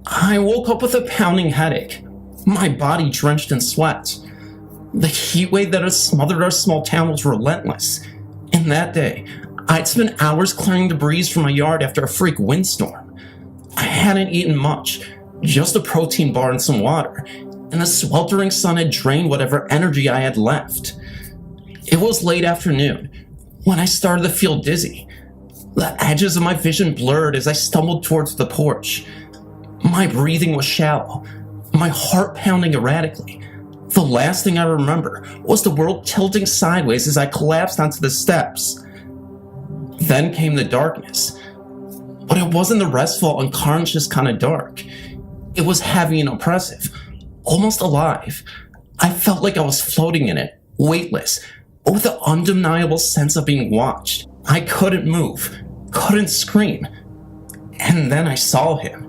I woke up with a pounding headache, my body drenched in sweat. The heat wave that had smothered our small town was relentless, and that day, I'd spent hours clearing debris from my yard after a freak windstorm. I hadn't eaten much, just a protein bar and some water, and the sweltering sun had drained whatever energy I had left. It was late afternoon when I started to feel dizzy. The edges of my vision blurred as I stumbled towards the porch. My breathing was shallow, my heart pounding erratically. The last thing I remember was the world tilting sideways as I collapsed onto the steps. Then came the darkness, but it wasn't the restful, unconscious kind of dark. It was heavy and oppressive, almost alive. I felt like I was floating in it, weightless, but with the undeniable sense of being watched. I couldn't move, couldn't scream. And then I saw him.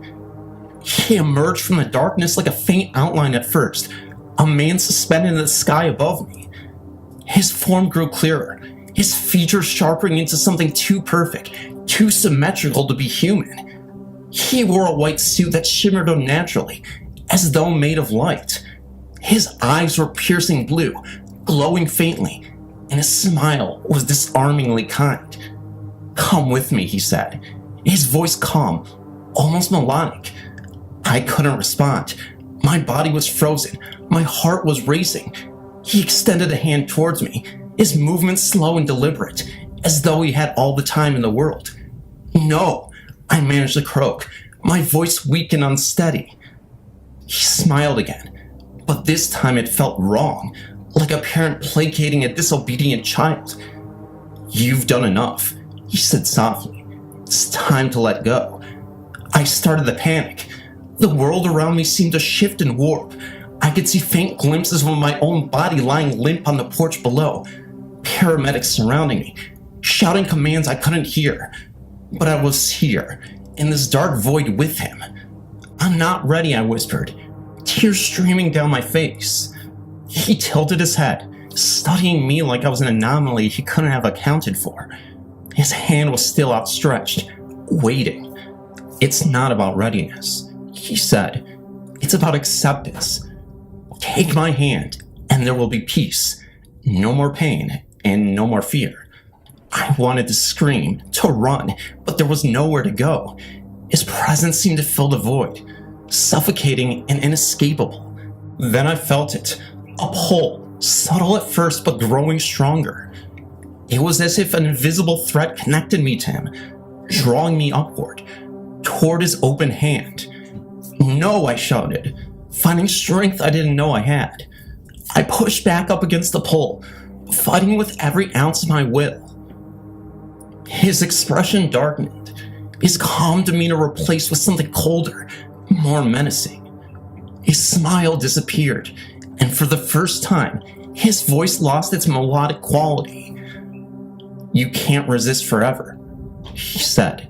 He emerged from the darkness like a faint outline at first, a man suspended in the sky above me. His form grew clearer, his features sharpening into something too perfect, too symmetrical to be human. He wore a white suit that shimmered unnaturally, as though made of light. His eyes were piercing blue, glowing faintly, and his smile was disarmingly kind. "Come with me," he said, his voice calm, almost melodic. I couldn't respond. My body was frozen. My heart was racing. He extended a hand towards me, his movements slow and deliberate, as though he had all the time in the world. "No," I managed to croak, my voice weak and unsteady. He smiled again, but this time it felt wrong, like a parent placating a disobedient child. "You've done enough," he said softly. "It's time to let go." I started to panic. The world around me seemed to shift and warp. I could see faint glimpses of my own body lying limp on the porch below. Paramedics surrounding me, shouting commands I couldn't hear. But I was here, in this dark void with him. "I'm not ready," I whispered, tears streaming down my face. He tilted his head, studying me like I was an anomaly he couldn't have accounted for. His hand was still outstretched, waiting. "It's not about readiness," he said. "It's about acceptance. Take my hand, and there will be peace. No more pain, and no more fear." I wanted to scream, to run, but there was nowhere to go. His presence seemed to fill the void, suffocating and inescapable. Then I felt it, a pull, subtle at first but growing stronger. It was as if an invisible thread connected me to him, drawing me upward, toward his open hand. "No," I shouted, finding strength I didn't know I had. I pushed back up against the pull, fighting with every ounce of my will. His expression darkened, his calm demeanor replaced with something colder, more menacing. His smile disappeared, and for the first time, his voice lost its melodic quality. "You can't resist forever," he said.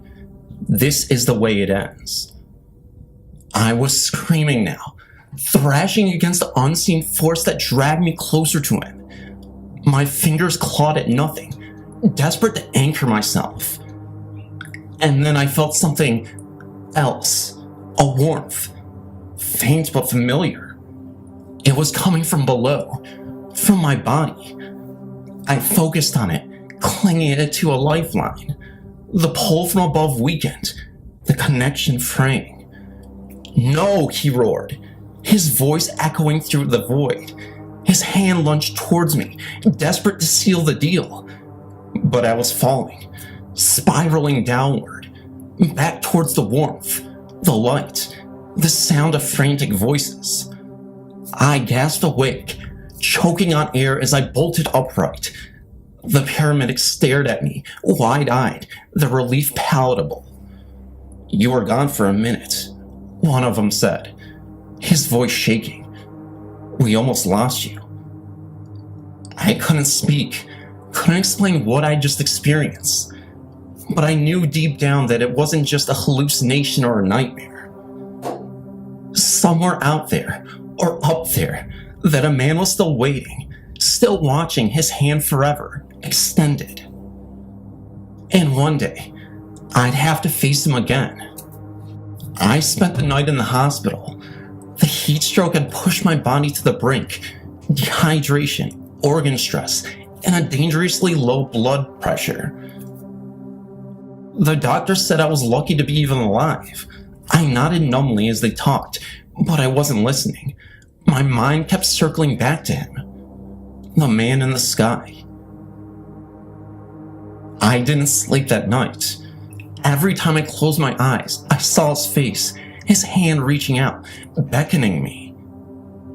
"This is the way it ends." I was screaming now, thrashing against the unseen force that dragged me closer to him. My fingers clawed at nothing, desperate to anchor myself. And then I felt something else, a warmth, faint but familiar. It was coming from below, from my body. I focused on it, clinging it to a lifeline. The pull from above weakened, the connection fraying. "No," he roared, his voice echoing through the void. His hand lunged towards me, desperate to seal the deal. But I was falling, spiraling downward, back towards the warmth, the light, the sound of frantic voices. I gasped awake, choking on air as I bolted upright. The paramedics stared at me, wide-eyed, their relief palatable. "You were gone for a minute," one of them said, his voice shaking. "We almost lost you." I couldn't speak, couldn't explain what I just experienced, but I knew deep down that it wasn't just a hallucination or a nightmare. Somewhere out there, or up there, that a man was still waiting, still watching, his hand forever extended. And one day, I'd have to face him again. I spent the night in the hospital. The heat stroke had pushed my body to the brink. Dehydration, organ stress, and a dangerously low blood pressure. The doctor said I was lucky to be even alive. I nodded numbly as they talked, but I wasn't listening. My mind kept circling back to him. The man in the sky. I didn't sleep that night. Every time I closed my eyes, I saw his face, his hand reaching out, beckoning me.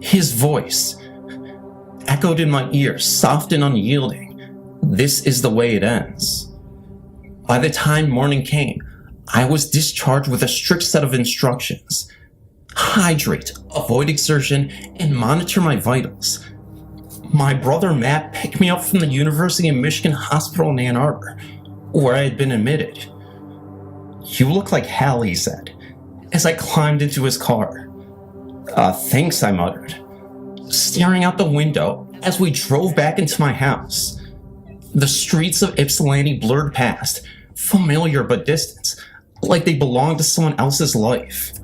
His voice echoed in my ears, soft and unyielding. This is the way it ends. By the time morning came, I was discharged with a strict set of instructions. Hydrate, avoid exertion, and monitor my vitals. My brother Matt picked me up from the University of Michigan Hospital in Ann Arbor, where I had been admitted. "You look like hell," he said, as I climbed into his car. Thanks," I muttered, staring out the window as we drove back into my house. The streets of Ypsilanti blurred past, familiar but distant, like they belonged to someone else's life.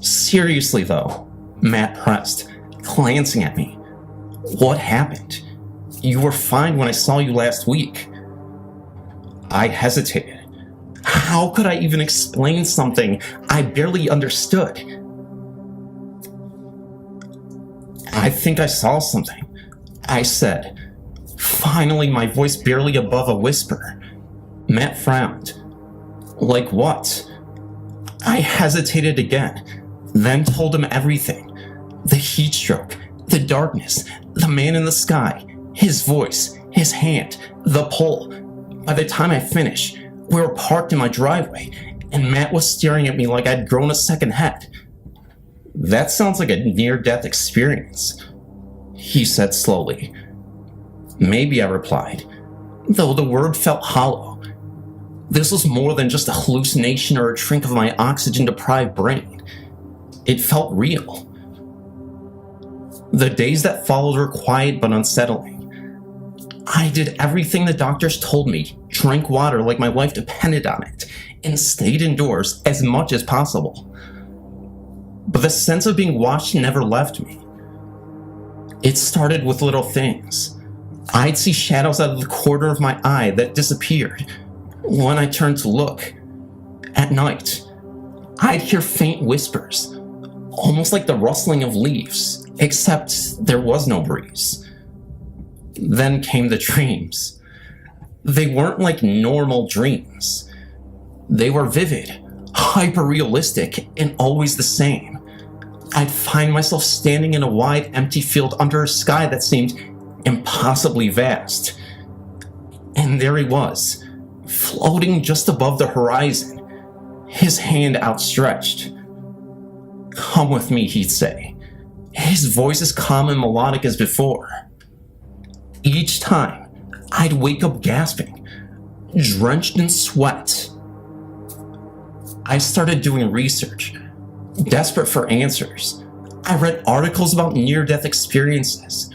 "Seriously, though," Matt pressed, glancing at me. "What happened? You were fine when I saw you last week." I hesitated. How could I even explain something I barely understood? "I think I saw something," I said, finally, my voice barely above a whisper. Matt frowned. "Like what?" I hesitated again, then told him everything. The heat stroke, the darkness, the man in the sky, his voice, his hand, the pull. By the time I finished, we were parked in my driveway, and Matt was staring at me like I'd grown a second head. "That sounds like a near-death experience," he said slowly. "Maybe," I replied, though the word felt hollow. This was more than just a hallucination or a trick of my oxygen-deprived brain. It felt real. The days that followed were quiet but unsettling. I did everything the doctors told me, drank water like my life depended on it, and stayed indoors as much as possible. But the sense of being watched never left me. It started with little things. I'd see shadows out of the corner of my eye that disappeared when I turned to look. At night, I'd hear faint whispers, almost like the rustling of leaves, except there was no breeze. Then came the dreams. They weren't like normal dreams. They were vivid, hyper-realistic, and always the same. I'd find myself standing in a wide, empty field under a sky that seemed impossibly vast. And there he was, floating just above the horizon, his hand outstretched. "Come with me," he'd say, his voice as calm and melodic as before. Each time, I'd wake up gasping, drenched in sweat. I started doing research, desperate for answers. I read articles about near-death experiences,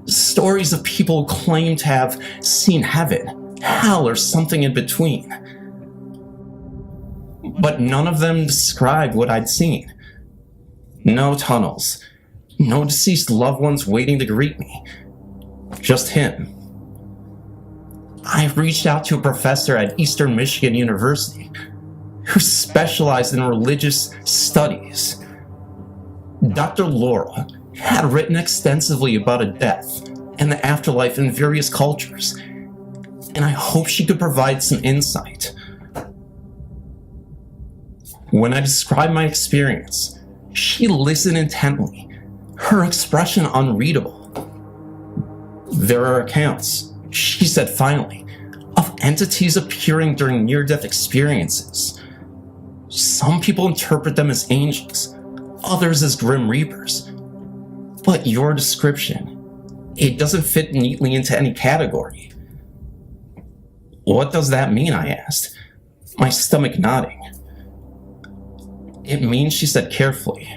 stories of people who claim to have seen heaven, hell, or something in between. But none of them described what I'd seen. No tunnels, no deceased loved ones waiting to greet me. Just him. I reached out to a professor at Eastern Michigan University who specialized in religious studies. Dr. Laura had written extensively about a death and the afterlife in various cultures, and I hoped she could provide some insight. When I described my experience, she listened intently, her expression unreadable. "There are accounts," she said finally, "of entities appearing during near-death experiences. Some people interpret them as angels, others as grim reapers. But your description, it doesn't fit neatly into any category." "What does that mean?" I asked, my stomach nodding. "It means," she said carefully,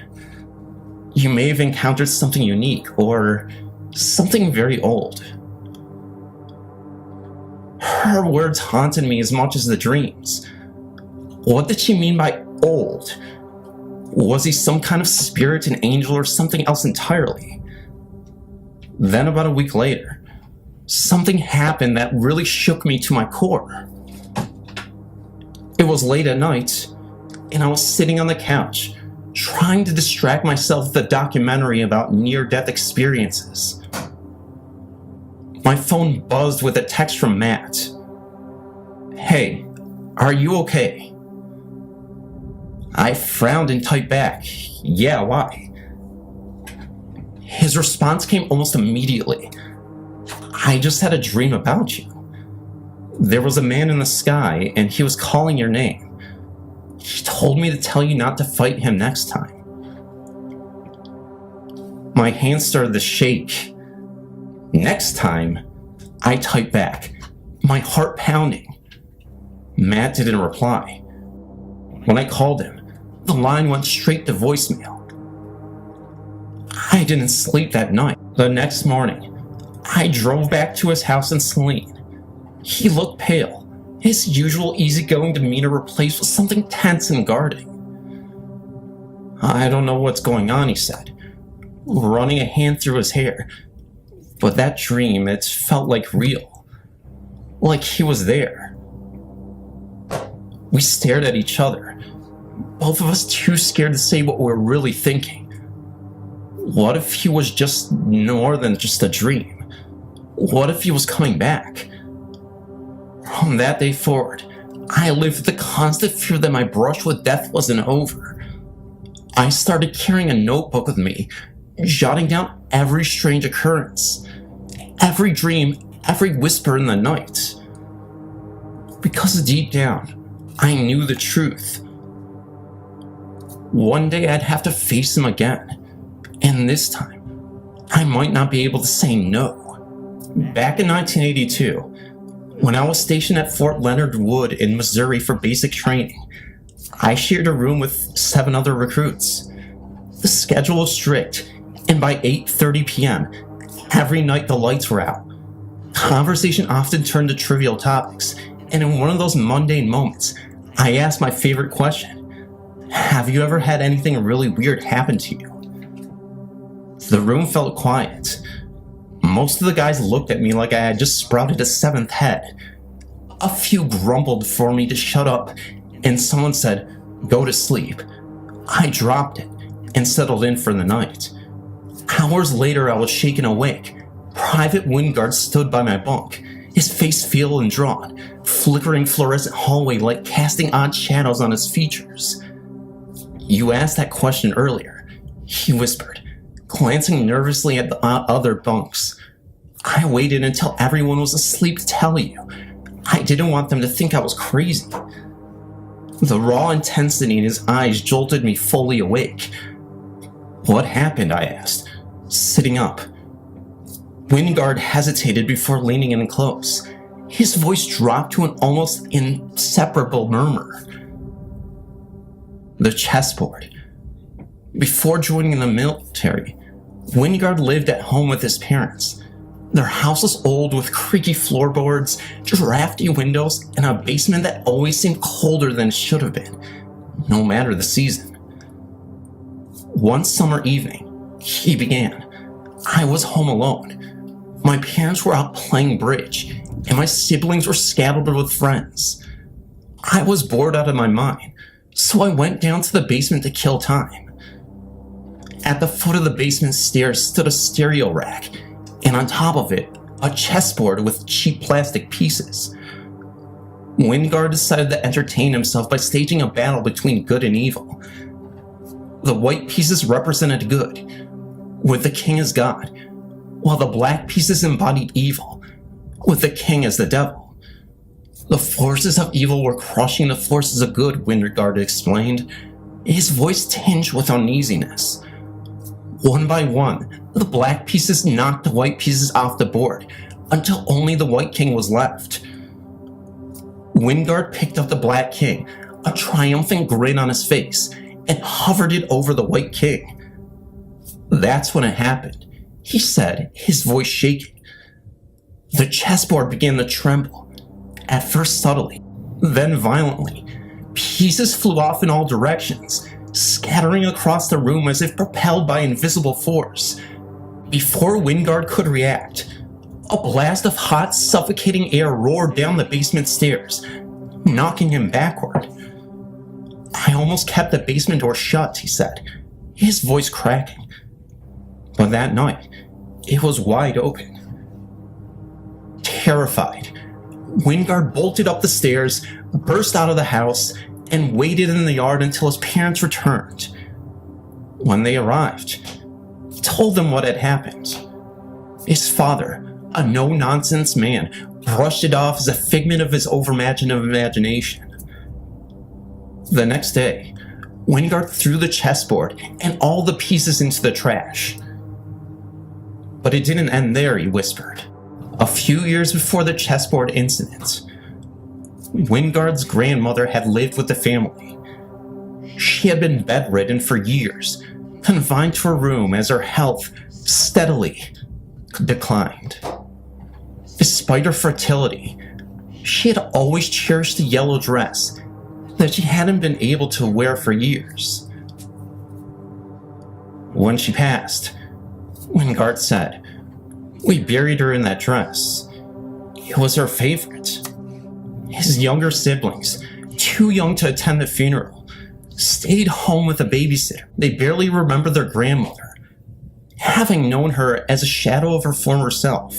"you may have encountered something unique or something very old." Her words haunted me as much as the dreams. What did she mean by old? Was he some kind of spirit, an angel, or something else entirely? Then about a week later, something happened that really shook me to my core. It was late at night, and I was sitting on the couch, trying to distract myself with a documentary about near-death experiences. My phone buzzed with a text from Matt. "Hey, are you okay?" I frowned and typed back, "Yeah, why?" His response came almost immediately. "I just had a dream about you. There was a man in the sky, and he was calling your name. He told me to tell you not to fight him next time." My hands started to shake. "Next time?" I typed back, my heart pounding. Matt didn't reply. When I called him, the line went straight to voicemail. I didn't sleep that night. The next morning, I drove back to his house in Saline. He looked pale, his usual easygoing demeanor replaced with something tense and guarding. "I don't know what's going on," he said, running a hand through his hair. "But that dream, it felt like real. Like he was there." We stared at each other, both of us too scared to say what we were really thinking. What if he was just more than just a dream? What if he was coming back? From that day forward, I lived with the constant fear that my brush with death wasn't over. I started carrying a notebook with me, jotting down every strange occurrence, every dream, every whisper in the night. Because deep down, I knew the truth. One day I'd have to face him again, and this time, I might not be able to say no. Back in 1982, when I was stationed at Fort Leonard Wood in Missouri for basic training, I shared a room with 7 other recruits. The schedule was strict, and by 8:30 p.m., every night the lights were out. Conversation often turned to trivial topics, and in one of those mundane moments, I asked my favorite question: "Have you ever had anything really weird happen to you?" The room felt quiet. Most of the guys looked at me like I had just sprouted a 7th head. A few grumbled for me to shut up, and someone said, "Go to sleep." I dropped it and settled in for the night. Hours later, I was shaken awake. Private Wingard stood by my bunk, his face pale and drawn, flickering fluorescent hallway light casting odd shadows on his features. "You asked that question earlier," he whispered, glancing nervously at the other bunks. "I waited until everyone was asleep to tell you. I didn't want them to think I was crazy." The raw intensity in his eyes jolted me fully awake. "What happened?" I asked, sitting up. Wingard hesitated before leaning in close. His voice dropped to an almost inseparable murmur. "The chessboard. Before joining the military, Wingard lived at home with his parents. Their house was old with creaky floorboards, drafty windows, and a basement that always seemed colder than it should have been, no matter the season. One summer evening, he began, I was home alone. My parents were out playing bridge, and my siblings were scattered with friends. I was bored out of my mind, so I went down to the basement to kill time. At the foot of the basement stairs stood a stereo rack, and on top of it, a chessboard with cheap plastic pieces. Wingard decided to entertain himself by staging a battle between good and evil. The white pieces represented good, with the king as God, while the black pieces embodied evil, with the king as the devil. The forces of evil were crushing the forces of good, Wingard explained, his voice tinged with uneasiness. One by one, the black pieces knocked the white pieces off the board, until only the white king was left. Wingard picked up the black king, a triumphant grin on his face, and hovered it over the white king. That's when it happened, he said, his voice shaking. The chessboard began to tremble. at first subtly, then violently. Pieces flew off in all directions, scattering across the room as if propelled by invisible force. Before Wingard could react, a blast of hot, suffocating air roared down the basement stairs, knocking him backward. "I almost kept the basement door shut," he said, his voice cracking. But that night, it was wide open. Terrified, Wingard bolted up the stairs, burst out of the house, and waited in the yard until his parents returned. When they arrived, he told them what had happened. His father, a no-nonsense man, brushed it off as a figment of his overimaginative imagination. The next day, Wingard threw the chessboard and all the pieces into the trash. But it didn't end there, he whispered. A few years before the chessboard incident, Wingard's grandmother had lived with the family. She had been bedridden for years, confined to her room as her health steadily declined. Despite her fertility, she had always cherished the yellow dress that she hadn't been able to wear for years. When she passed, Wingard said, "We buried her in that dress. It was her favorite." His younger siblings, too young to attend the funeral, stayed home with a babysitter. They barely remember their grandmother, having known her as a shadow of her former self.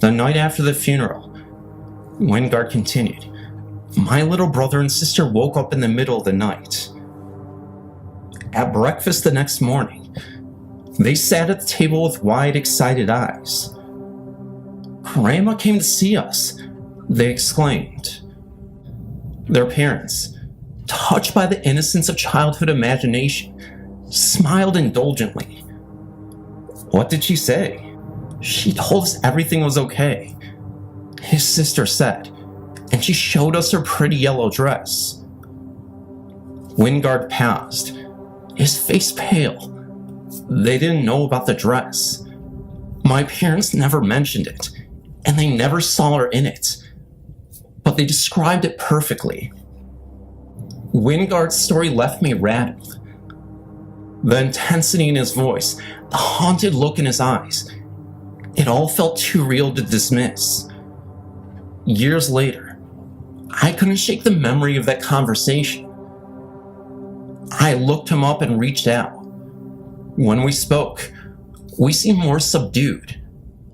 The night after the funeral, Wingard continued, "My little brother and sister woke up in the middle of the night. At breakfast the next morning, they sat at the table with wide, excited eyes. 'Grandma came to see us,' they exclaimed. Their parents, touched by the innocence of childhood imagination, smiled indulgently. 'What did she say?' 'She told us everything was okay,' his sister said, 'and she showed us her pretty yellow dress.'" Wingard paused, his face pale. They didn't know about the dress. My parents never mentioned it, and they never saw her in it, but they described it perfectly. Wingard's story left me rattled. The intensity in his voice, the haunted look in his eyes, it all felt too real to dismiss. Years later, I couldn't shake the memory of that conversation. I looked him up and reached out. When we spoke, we seemed more subdued,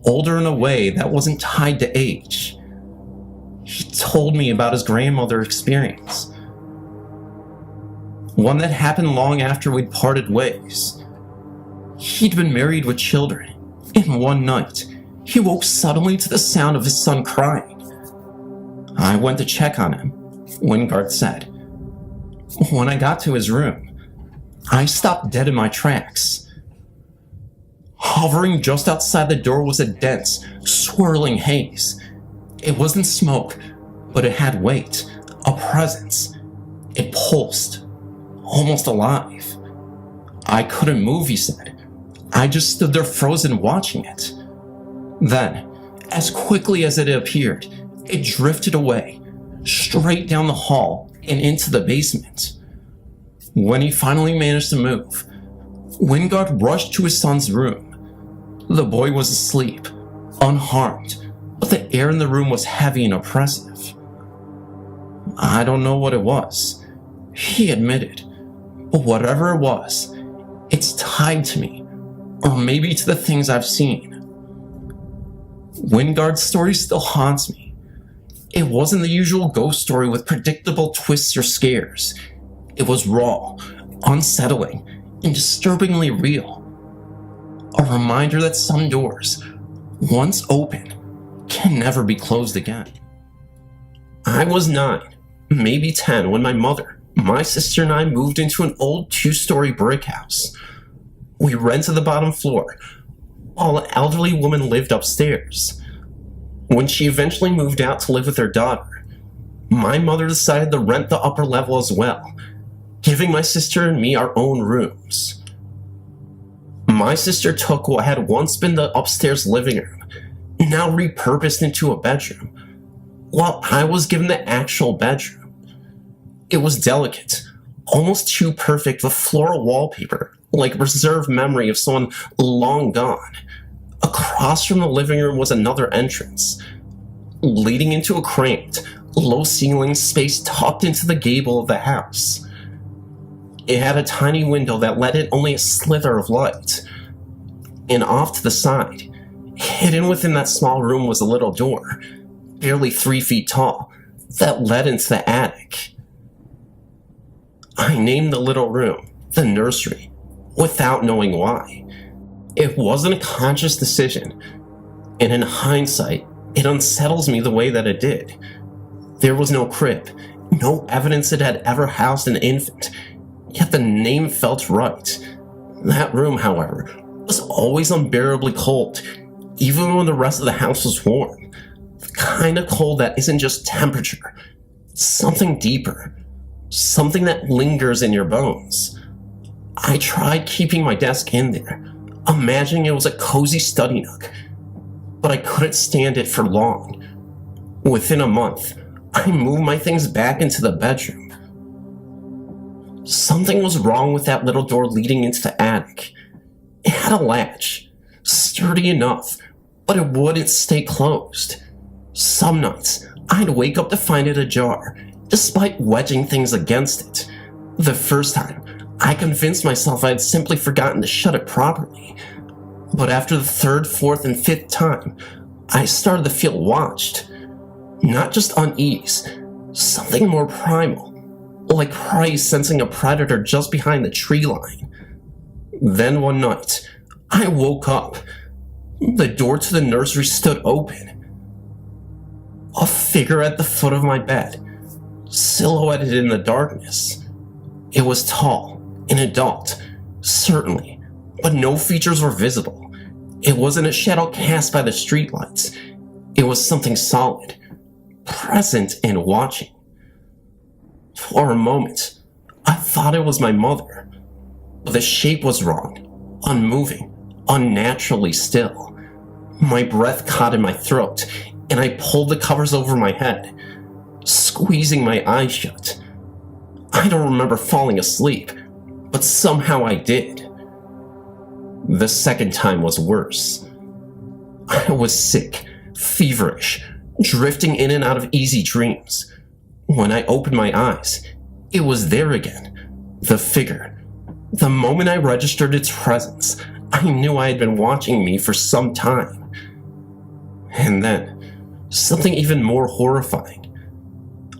older in a way that wasn't tied to age. He told me about his grandmother's experience, one that happened long after we'd parted ways. He'd been married with children, and one night, he woke suddenly to the sound of his son crying. "I went to check on him," Wingard said. "When I got to his room, I stopped dead in my tracks. Hovering just outside the door was a dense, swirling haze. It wasn't smoke, but it had weight, a presence. It pulsed, almost alive. I couldn't move," he said. "I just stood there frozen watching it. Then, as quickly as it appeared, it drifted away, straight down the hall and into the basement." When he finally managed to move, Wingard rushed to his son's room. The boy was asleep, unharmed, but the air in the room was heavy and oppressive. "I don't know what it was," he admitted, "but whatever it was, it's tied to me, or maybe to the things I've seen." Wingard's story still haunts me. It wasn't the usual ghost story with predictable twists or scares. It was raw, unsettling, and disturbingly real. A reminder that some doors, once open, can never be closed again. I was 9, maybe 10, when my mother, my sister, and I moved into an old 2-story brick house. We rented the bottom floor, while an elderly woman lived upstairs. When she eventually moved out to live with her daughter, my mother decided to rent the upper level as well, giving my sister and me our own rooms. My sister took what had once been the upstairs living room, now repurposed into a bedroom. Well, I was given the actual bedroom. It was delicate, almost too perfect with floral wallpaper, like reserved memory of someone long gone. Across from the living room was another entrance, leading into a cramped, low-ceilinged space tucked into the gable of the house. It had a tiny window that let in only a slither of light, and off to the side, hidden within that small room, was a little door, barely 3 feet tall, that led into the attic. I named the little room the nursery, without knowing why. It wasn't a conscious decision, and in hindsight, it unsettles me the way that it did. There was no crib, no evidence it had ever housed an infant, yet the name felt right. That room, however, was always unbearably cold, even when the rest of the house was warm. The kind of cold that isn't just temperature, something deeper, something that lingers in your bones. I tried keeping my desk in there, imagining it was a cozy study nook, but I couldn't stand it for long. Within a month, I moved my things back into the bedroom. Something was wrong with that little door leading into the attic. It had a latch, sturdy enough, but it wouldn't stay closed. Some nights, I'd wake up to find it ajar, despite wedging things against it. The first time, I convinced myself I had simply forgotten to shut it properly. But after the third, fourth, and fifth time, I started to feel watched. Not just unease, something more primal, like prey sensing a predator just behind the tree line. Then one night, I woke up. The door to the nursery stood open. A figure at the foot of my bed, silhouetted in the darkness. It was tall, an adult, certainly, but no features were visible. It wasn't a shadow cast by the streetlights. It was something solid, present and watching. For a moment, I thought it was my mother, but the shape was wrong, unmoving, unnaturally still. My breath caught in my throat, and I pulled the covers over my head, squeezing my eyes shut. I don't remember falling asleep, but somehow I did. The second time was worse. I was sick, feverish, drifting in and out of easy dreams. When I opened my eyes, it was there again, the figure. The moment I registered its presence, I knew I had been watching me for some time. And then, something even more horrifying.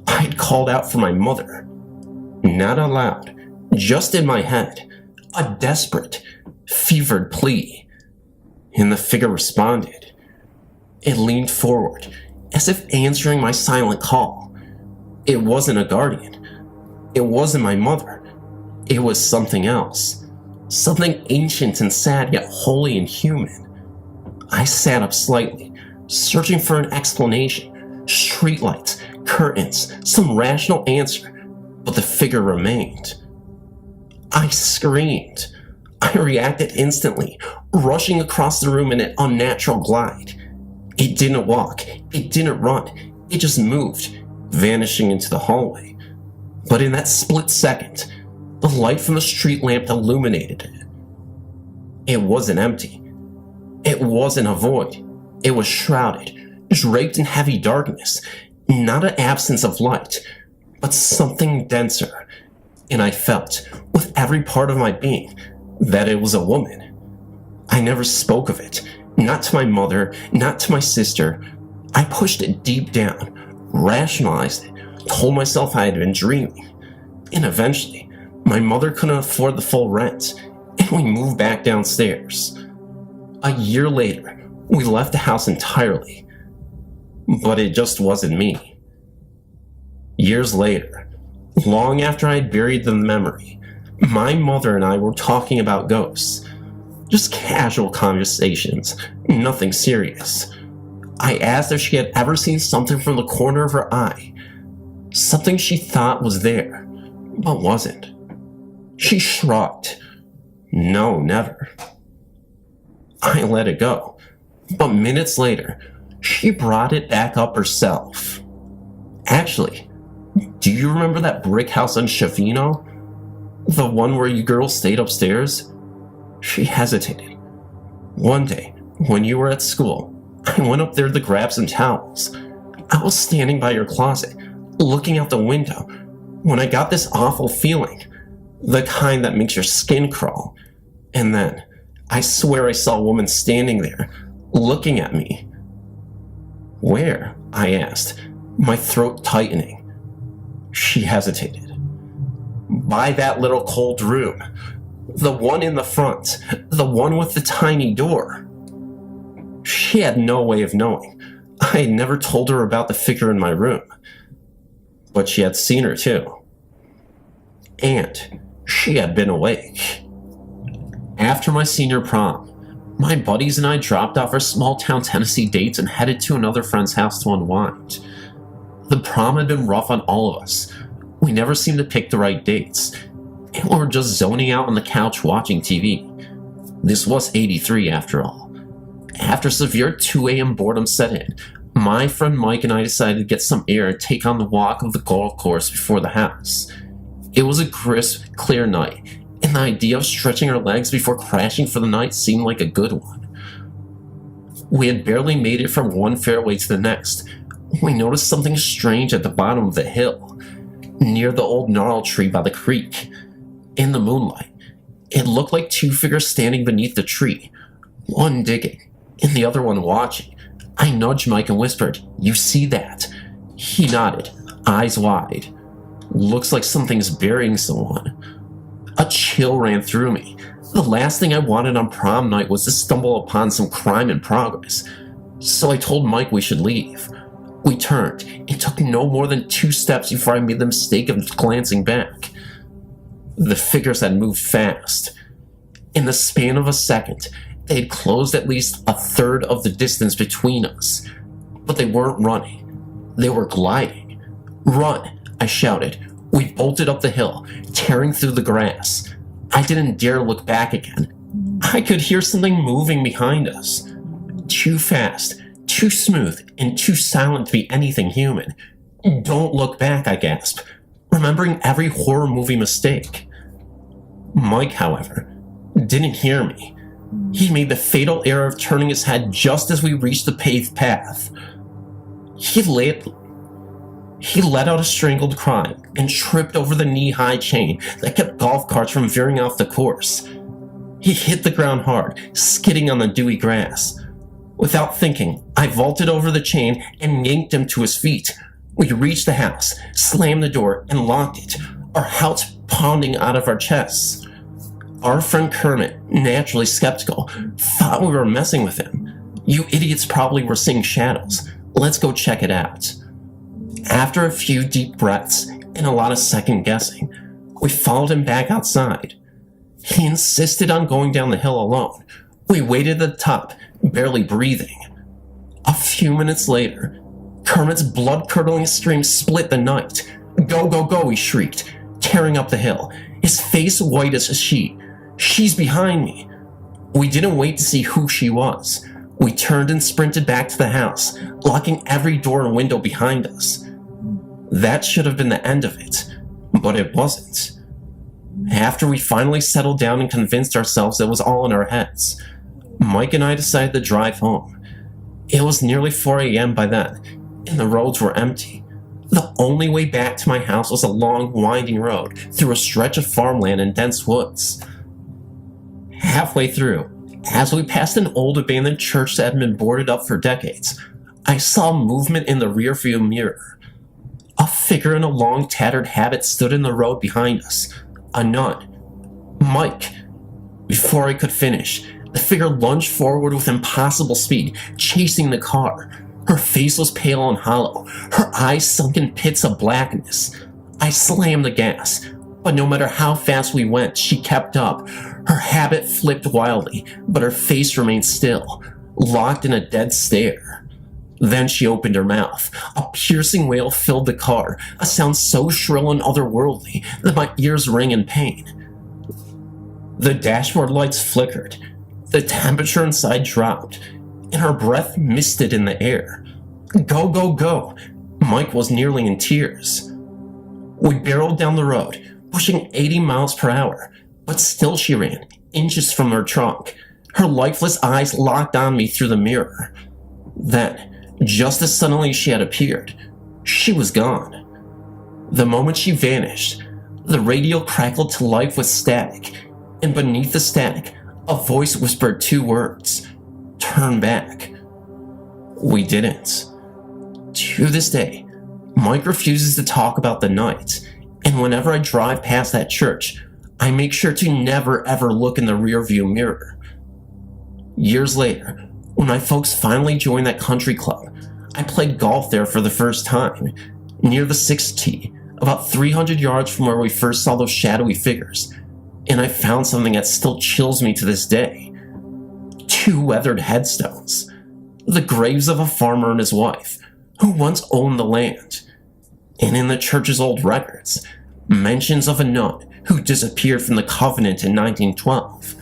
I had called out for my mother. Not aloud, just in my head, a desperate, fevered plea. And the figure responded. It leaned forward, as if answering my silent call. It wasn't a guardian. It wasn't my mother. It was something else. Something ancient and sad, yet holy and human. I sat up slightly, searching for an explanation. Streetlights, curtains, some rational answer. But the figure remained. I screamed. I reacted instantly, rushing across the room in an unnatural glide. It didn't walk. It didn't run. It just moved, vanishing into the hallway. But in that split second, the light from the street lamp illuminated it. It wasn't empty. It wasn't a void. It was shrouded, draped in heavy darkness. Not an absence of light, but something denser. And I felt, with every part of my being, that it was a woman. I never spoke of it, not to my mother, not to my sister. I pushed it deep down, rationalized it, told myself I had been dreaming. And eventually, my mother couldn't afford the full rent, and we moved back downstairs. A year later, we left the house entirely. But it just wasn't me. Years later, long after I had buried the memory, my mother and I were talking about ghosts. Just casual conversations, nothing serious. I asked if she had ever seen something from the corner of her eye. Something she thought was there, but wasn't. She shrugged. No, never. I let it go, but minutes later, she brought it back up herself. Actually, do you remember that brick house on Shavino? The one where you girls stayed upstairs? She hesitated. One day, when you were at school, I went up there to grab some towels. I was standing by your closet, looking out the window, when I got this awful feeling. The kind that makes your skin crawl. And then, I swear I saw a woman standing there, looking at me. Where? I asked, my throat tightening. She hesitated. By that little cold room. The one in the front. The one with the tiny door. She had no way of knowing. I had never told her about the figure in my room. But she had seen her too. And she had been awake. After my senior prom, my buddies and I dropped off our small-town Tennessee dates and headed to another friend's house to unwind. The prom had been rough on all of us. We never seemed to pick the right dates, and we were just zoning out on the couch watching TV. This was '83 after all. After severe 2 a.m. boredom set in, my friend Mike and I decided to get some air and take on the walk of the golf course before the house. It was a crisp, clear night, and the idea of stretching our legs before crashing for the night seemed like a good one. We had barely made it from one fairway to the next. We noticed something strange at the bottom of the hill, near the old gnarl tree by the creek. In the moonlight, it looked like two figures standing beneath the tree, one digging, and the other one watching. I nudged Mike and whispered, "You see that?" He nodded, eyes wide. "Looks like something's burying someone." A chill ran through me. The last thing I wanted on prom night was to stumble upon some crime in progress. So I told Mike we should leave. We turned. It took no more than 2 steps before I made the mistake of glancing back. The figures had moved fast. In the span of a second, they had closed at least a third of the distance between us. But they weren't running. They were gliding. "Run!" I shouted. We bolted up the hill, tearing through the grass. I didn't dare look back again. I could hear something moving behind us. Too fast, too smooth, and too silent to be anything human. "Don't look back," I gasped, remembering every horror movie mistake. Mike, however, didn't hear me. He made the fatal error of turning his head just as we reached the paved path. He let out a strangled cry and tripped over the knee-high chain that kept golf carts from veering off the course. He hit the ground hard, skidding on the dewy grass. Without thinking, I vaulted over the chain and yanked him to his feet. We reached the house, slammed the door, and locked it, our hearts pounding out of our chests. Our friend Kermit, naturally skeptical, thought we were messing with him. "You idiots probably were seeing shadows. Let's go check it out." After a few deep breaths and a lot of second guessing, we followed him back outside. He insisted on going down the hill alone. We waited at the top, barely breathing. A few minutes later, Kermit's blood-curdling scream split the night. "Go, go, go," he shrieked, tearing up the hill, his face white as a sheet. "She's behind me." We didn't wait to see who she was. We turned and sprinted back to the house, locking every door and window behind us. That should have been the end of it, but it wasn't. After we finally settled down and convinced ourselves it was all in our heads, Mike and I decided to drive home. It was nearly 4 a.m. by then, and the roads were empty. The only way back to my house was a long, winding road through a stretch of farmland and dense woods. Halfway through, as we passed an old abandoned church that had been boarded up for decades, I saw movement in the rearview mirror. A figure in a long, tattered habit stood in the road behind us. A nun. "Mike." Before I could finish, the figure lunged forward with impossible speed, chasing the car. Her face was pale and hollow, her eyes sunk in pits of blackness. I slammed the gas, but no matter how fast we went, she kept up. Her habit flipped wildly, but her face remained still, locked in a dead stare. Then she opened her mouth. A piercing wail filled the car, a sound so shrill and otherworldly that my ears rang in pain. The dashboard lights flickered, the temperature inside dropped, and her breath misted in the air. "Go, go, go!" Mike was nearly in tears. We barreled down the road, pushing 80 miles per hour, but still she ran, inches from her trunk, her lifeless eyes locked on me through the mirror. Then, just as suddenly she had appeared, she was gone. The moment she vanished, the radio crackled to life with static, and beneath the static, a voice whispered 2 words: "Turn back." We didn't. To this day, Mike refuses to talk about the night, and whenever I drive past that church, I make sure to never ever look in the rearview mirror. Years later, when my folks finally joined that country club, I played golf there for the first time, near the 6th tee, about 300 yards from where we first saw those shadowy figures, and I found something that still chills me to this day. 2 weathered headstones. The graves of a farmer and his wife, who once owned the land. And in the church's old records, mentions of a nun who disappeared from the Covenant in 1912.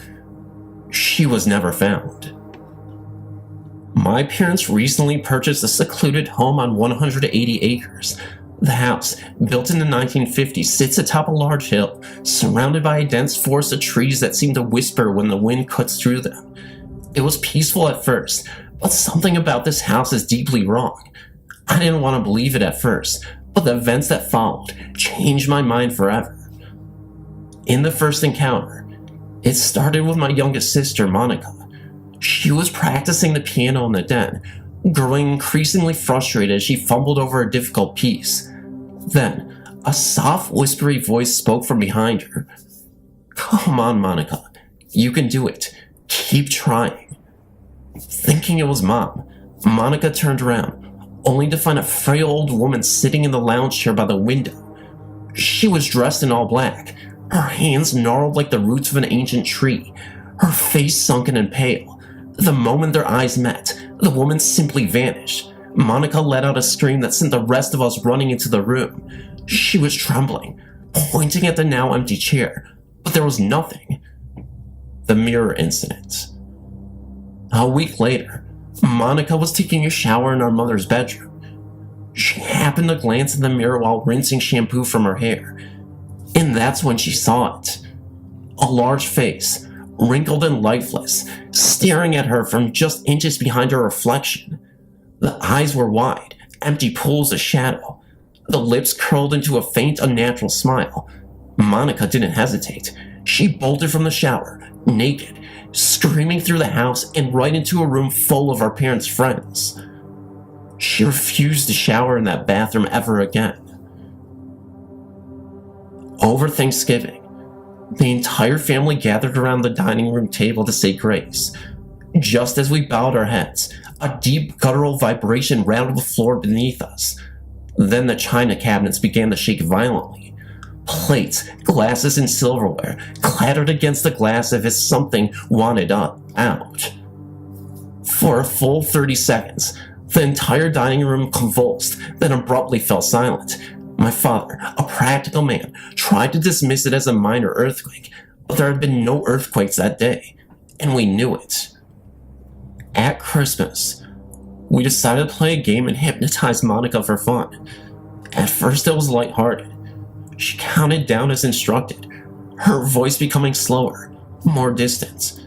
She was never found. My parents recently purchased a secluded home on 180 acres. The house, built in the 1950s, sits atop a large hill, surrounded by a dense forest of trees that seem to whisper when the wind cuts through them. It was peaceful at first, but something about this house is deeply wrong. I didn't want to believe it at first, but the events that followed changed my mind forever. In the first encounter, it started with my youngest sister, Monica. She was practicing the piano in the den, growing increasingly frustrated as she fumbled over a difficult piece. Then, a soft, whispery voice spoke from behind her. "Come on, Monica. You can do it. Keep trying." Thinking it was Mom, Monica turned around, only to find a frail old woman sitting in the lounge chair by the window. She was dressed in all black, her hands gnarled like the roots of an ancient tree, her face sunken and pale. The moment their eyes met, the woman simply vanished. Monica let out a scream that sent the rest of us running into the room. She was trembling, pointing at the now empty chair, but there was nothing. The mirror incident. A week later, Monica was taking a shower in our mother's bedroom. She happened to glance in the mirror while rinsing shampoo from her hair, and that's when she saw it. A large face, wrinkled and lifeless, staring at her from just inches behind her reflection. The eyes were wide, empty pools of shadow. The lips curled into a faint, unnatural smile. Monica didn't hesitate. She bolted from the shower, naked, screaming through the house and right into a room full of our parents' friends. She refused to shower in that bathroom ever again. Over Thanksgiving, the entire family gathered around the dining room table to say grace. Just as we bowed our heads, a deep guttural vibration rattled the floor beneath us. Then the china cabinets began to shake violently. Plates, glasses, and silverware clattered against the glass as if something wanted out. For a full 30 seconds, the entire dining room convulsed, then abruptly fell silent. My father, a practical man, tried to dismiss it as a minor earthquake, but there had been no earthquakes that day, and we knew it. At Christmas, we decided to play a game and hypnotize Monica for fun. At first it was lighthearted. She counted down as instructed, her voice becoming slower, more distant.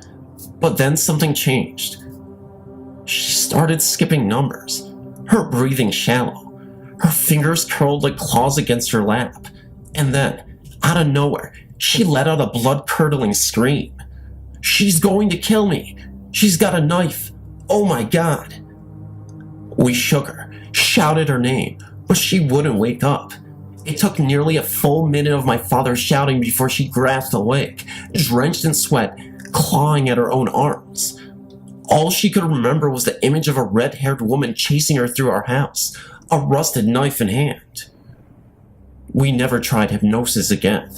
But then something changed. She started skipping numbers, her breathing shallow, her fingers curled like claws against her lap. And then, out of nowhere, she let out a blood-curdling scream. "She's going to kill me! She's got a knife! Oh my God!" We shook her, shouted her name, but she wouldn't wake up. It took nearly a full minute of my father shouting before she grasped awake, drenched in sweat, clawing at her own arms. All she could remember was the image of a red-haired woman chasing her through our house, a rusted knife in hand. We never tried hypnosis again.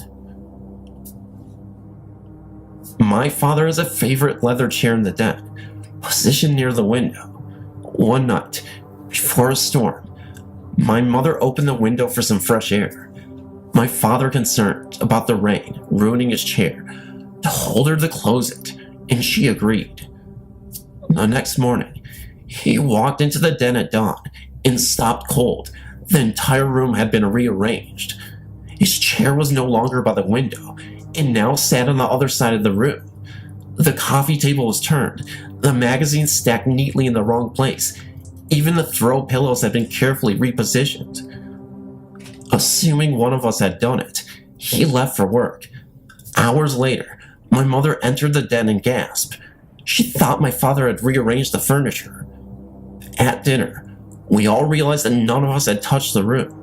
My father has a favorite leather chair in the den, positioned near the window. One night, before a storm, my mother opened the window for some fresh air. My father, concerned about the rain ruining his chair, told her to close it, and she agreed. The next morning, he walked into the den at dawn and stopped cold, the entire room had been rearranged. His chair was no longer by the window, and now sat on the other side of the room. The coffee table was turned, the magazines stacked neatly in the wrong place. Even the throw pillows had been carefully repositioned. Assuming one of us had done it, he left for work. Hours later, my mother entered the den and gasped. She thought my father had rearranged the furniture. At dinner, we all realized that none of us had touched the room.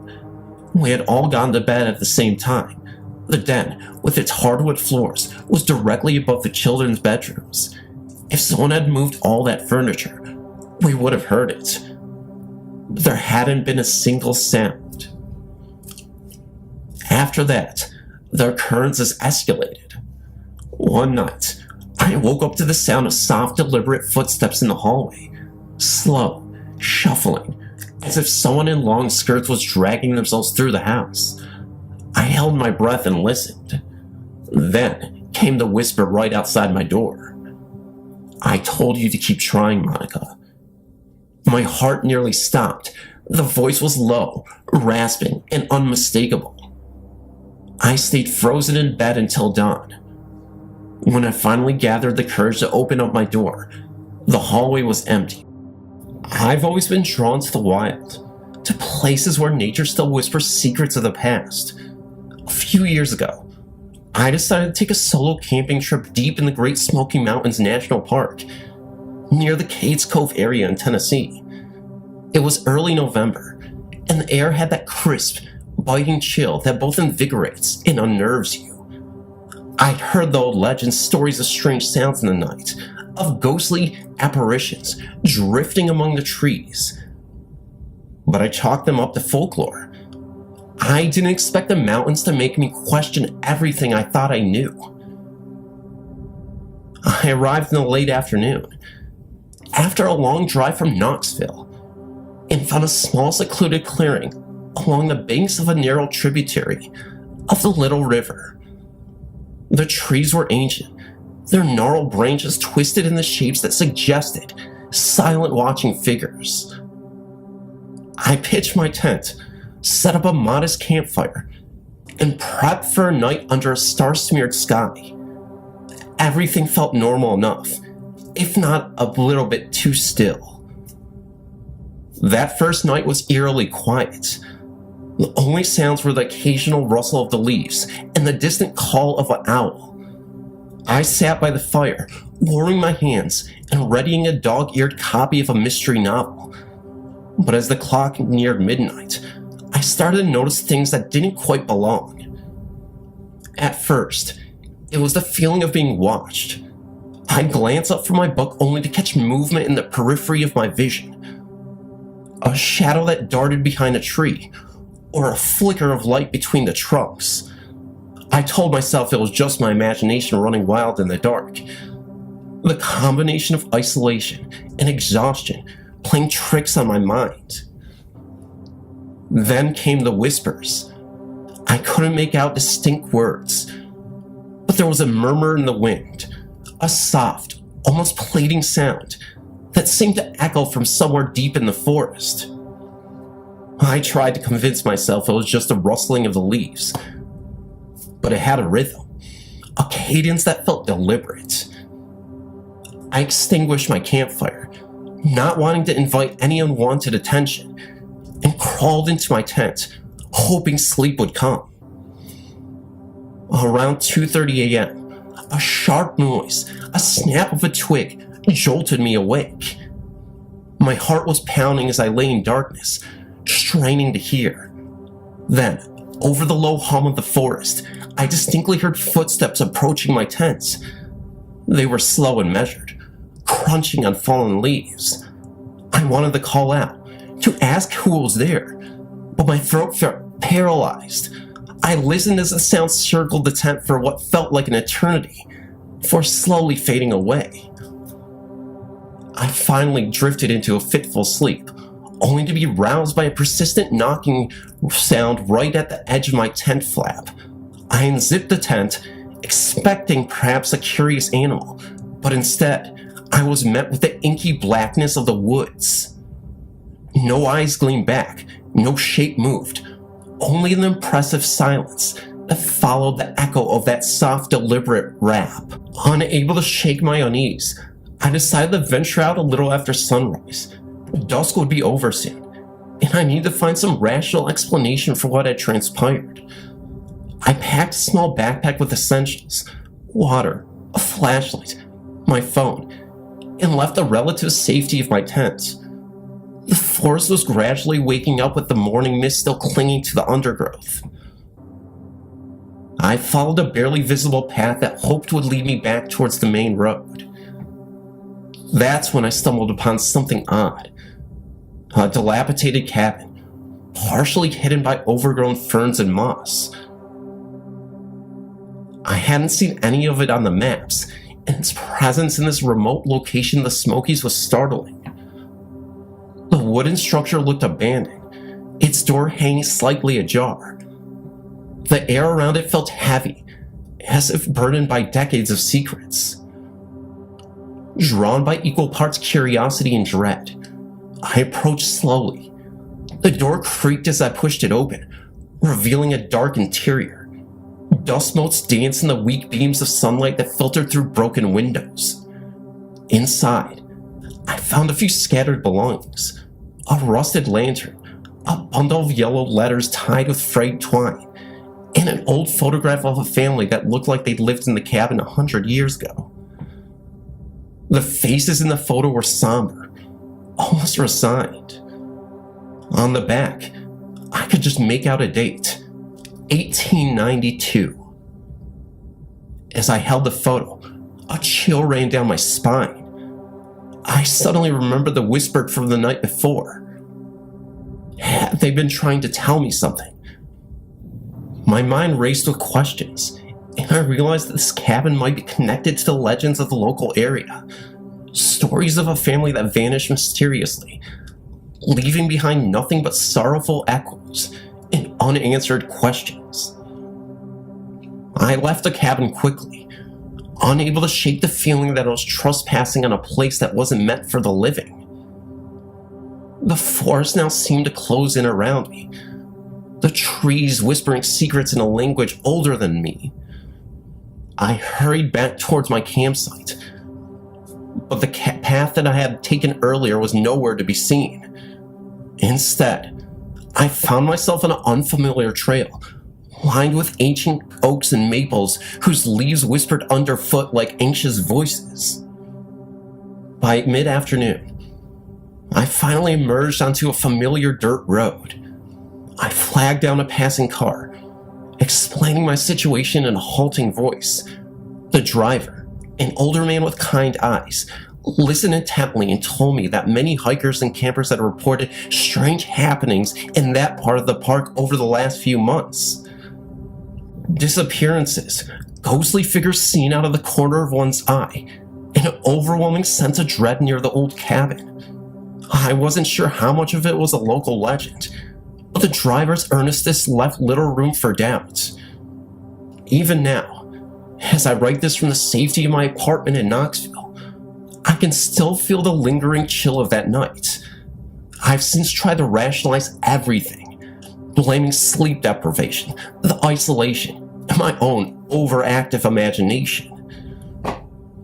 We had all gone to bed at the same time. The den, with its hardwood floors, was directly above the children's bedrooms. If someone had moved all that furniture, we would have heard it. But there hadn't been a single sound. After that, the occurrences escalated. One night, I woke up to the sound of soft, deliberate footsteps in the hallway. Slow, shuffling, as if someone in long skirts was dragging themselves through the house. I held my breath and listened. Then came the whisper right outside my door. "I told you to keep trying, Monica." My heart nearly stopped. The voice was low, rasping, and unmistakable. I stayed frozen in bed until dawn. When I finally gathered the courage to open up my door, the hallway was empty. I've always been drawn to the wild, to places where nature still whispers secrets of the past. A few years ago, I decided to take a solo camping trip deep in the Great Smoky Mountains National Park, near the Cades Cove area in Tennessee. It was early November, and the air had that crisp, biting chill that both invigorates and unnerves you. I'd heard the old legends, stories of strange sounds in the night, of ghostly apparitions drifting among the trees. But I chalked them up to folklore. I didn't expect the mountains to make me question everything I thought I knew. I arrived in the late afternoon, after a long drive from Knoxville, and found a small secluded clearing along the banks of a narrow tributary of the Little River. The trees were ancient, their gnarled branches twisted in the shapes that suggested silent watching figures. I pitched my tent, set up a modest campfire, and prepped for a night under a star-smeared sky. Everything felt normal enough, if not a little bit too still. That first night was eerily quiet. The only sounds were the occasional rustle of the leaves and the distant call of an owl. I sat by the fire, warming my hands and readying a dog-eared copy of a mystery novel. But as the clock neared midnight, I started to notice things that didn't quite belong. At first, it was the feeling of being watched. I'd glance up from my book only to catch movement in the periphery of my vision. A shadow that darted behind a tree, or a flicker of light between the trunks. I told myself it was just my imagination running wild in the dark. The combination of isolation and exhaustion playing tricks on my mind. Then came the whispers. I couldn't make out distinct words, but there was a murmur in the wind, a soft, almost pleading sound that seemed to echo from somewhere deep in the forest. I tried to convince myself it was just the rustling of the leaves, but it had a rhythm, a cadence that felt deliberate. I extinguished my campfire, not wanting to invite any unwanted attention, and crawled into my tent, hoping sleep would come. Around 2:30 a.m., a sharp noise, a snap of a twig, jolted me awake. My heart was pounding as I lay in darkness, straining to hear. Then, over the low hum of the forest, I distinctly heard footsteps approaching my tent. They were slow and measured, crunching on fallen leaves. I wanted to call out, to ask who was there, but my throat felt paralyzed. I listened as the sound circled the tent for what felt like an eternity, before slowly fading away. I finally drifted into a fitful sleep, only to be roused by a persistent knocking sound right at the edge of my tent flap. I unzipped the tent, expecting perhaps a curious animal, but instead, I was met with the inky blackness of the woods. No eyes gleamed back, No shape moved, only an impressive silence that followed the echo of that soft, deliberate rap. Unable to shake my unease, I decided to venture out a little after sunrise. Dusk would be over soon, and I needed to find some rational explanation for what had transpired. I packed a small backpack with essentials, water, a flashlight, my phone, and left the relative safety of my tent. The forest was gradually waking up with the morning mist still clinging to the undergrowth. I followed a barely visible path that hoped would lead me back towards the main road. That's when I stumbled upon something odd. A dilapidated cabin, partially hidden by overgrown ferns and moss. I hadn't seen any of it on the maps, and its presence in this remote location in the Smokies was startling. The wooden structure looked abandoned, its door hanging slightly ajar. The air around it felt heavy, as if burdened by decades of secrets. Drawn by equal parts curiosity and dread, I approached slowly. The door creaked as I pushed it open, revealing a dark interior. Dust motes danced in the weak beams of sunlight that filtered through broken windows. Inside, I found a few scattered belongings, a rusted lantern, a bundle of yellow letters tied with frayed twine, and an old photograph of a family that looked like they'd lived in the cabin 100 years ago. The faces in the photo were somber, almost resigned. On the back, I could just make out a date, 1892. As I held the photo, a chill ran down my spine. I suddenly remembered the whisper from the night before. Had they been trying to tell me something? My mind raced with questions, and I realized that this cabin might be connected to the legends of the local area. Stories of a family that vanished mysteriously, leaving behind nothing but sorrowful echoes and unanswered questions. I left the cabin quickly, unable to shake the feeling that I was trespassing on a place that wasn't meant for the living. The forest now seemed to close in around me, the trees whispering secrets in a language older than me. I hurried back towards my campsite, but the path that I had taken earlier was nowhere to be seen. Instead, I found myself on an unfamiliar trail, lined with ancient oaks and maples whose leaves whispered underfoot like anxious voices. By mid-afternoon, I finally emerged onto a familiar dirt road. I flagged down a passing car, explaining my situation in a halting voice. The driver, an older man with kind eyes, listened intently and told me that many hikers and campers had reported strange happenings in that part of the park over the last few months. Disappearances, ghostly figures seen out of the corner of one's eye, and an overwhelming sense of dread near the old cabin. I wasn't sure how much of it was a local legend, but the driver's earnestness left little room for doubt. Even now, as I write this from the safety of my apartment in Knoxville, I can still feel the lingering chill of that night. I've since tried to rationalize everything, blaming sleep deprivation, the isolation, and my own overactive imagination.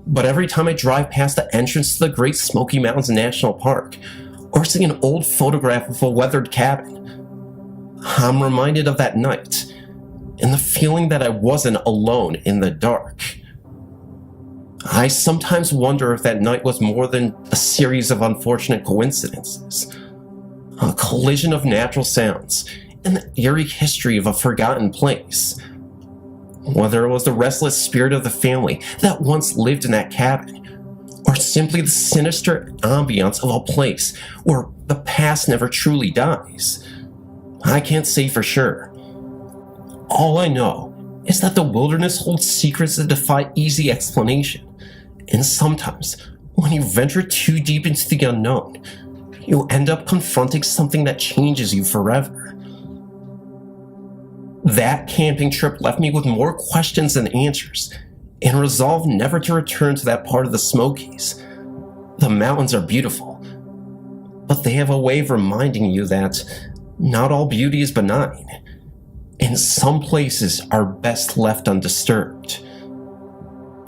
But every time I drive past the entrance to the Great Smoky Mountains National Park, or see an old photograph of a weathered cabin, I'm reminded of that night, and the feeling that I wasn't alone in the dark. I sometimes wonder if that night was more than a series of unfortunate coincidences, a collision of natural sounds, and the eerie history of a forgotten place. Whether it was the restless spirit of the family that once lived in that cabin, or simply the sinister ambience of a place where the past never truly dies, I can't say for sure. All I know is that the wilderness holds secrets that defy easy explanation, and sometimes, when you venture too deep into the unknown, you end up confronting something that changes you forever. That camping trip left me with more questions than answers, and resolved never to return to that part of the Smokies. The mountains are beautiful, but they have a way of reminding you that Not all beauty is benign, and some places are best left undisturbed.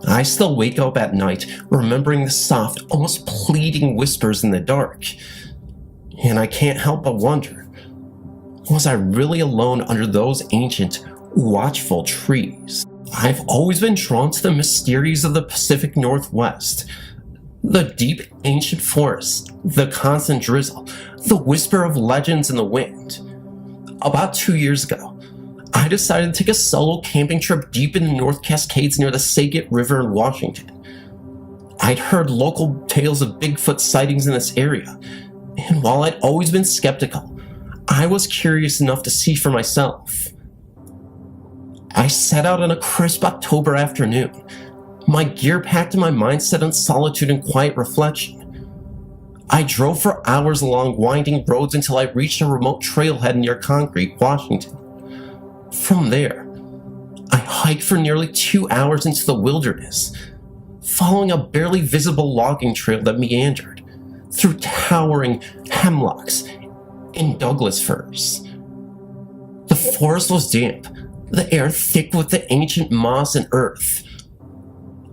I still wake up at night remembering the soft, almost pleading whispers in the dark, and I can't help but wonder, was I really alone under those ancient, watchful trees? I've always been drawn to the mysteries of the Pacific Northwest. The deep, ancient forests, the constant drizzle, the whisper of legends in the wind. About 2 years ago, I decided to take a solo camping trip deep in the North Cascades near the Saget River in Washington. I'd heard local tales of Bigfoot sightings in this area, and while I'd always been skeptical, I was curious enough to see for myself. I set out on a crisp October afternoon, my gear packed and my mind set on solitude and quiet reflection. I drove for hours along winding roads until I reached a remote trailhead near Concrete, Washington. From there, I hiked for nearly 2 hours into the wilderness, following a barely visible logging trail that meandered through towering hemlocks and Douglas firs. The forest was damp, the air thick with the ancient moss and earth.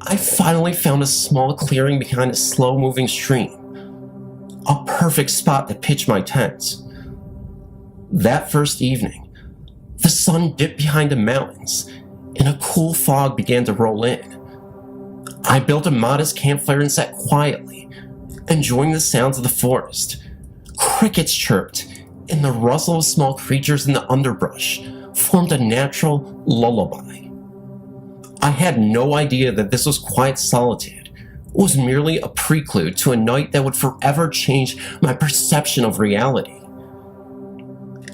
I finally found a small clearing behind a slow-moving stream, a perfect spot to pitch my tent. That first evening, the sun dipped behind the mountains, and a cool fog began to roll in. I built a modest campfire and sat quietly, enjoying the sounds of the forest. Crickets chirped, and the rustle of small creatures in the underbrush formed a natural lullaby. I had no idea that this was quiet solitude. It was merely a prelude to a night that would forever change my perception of reality.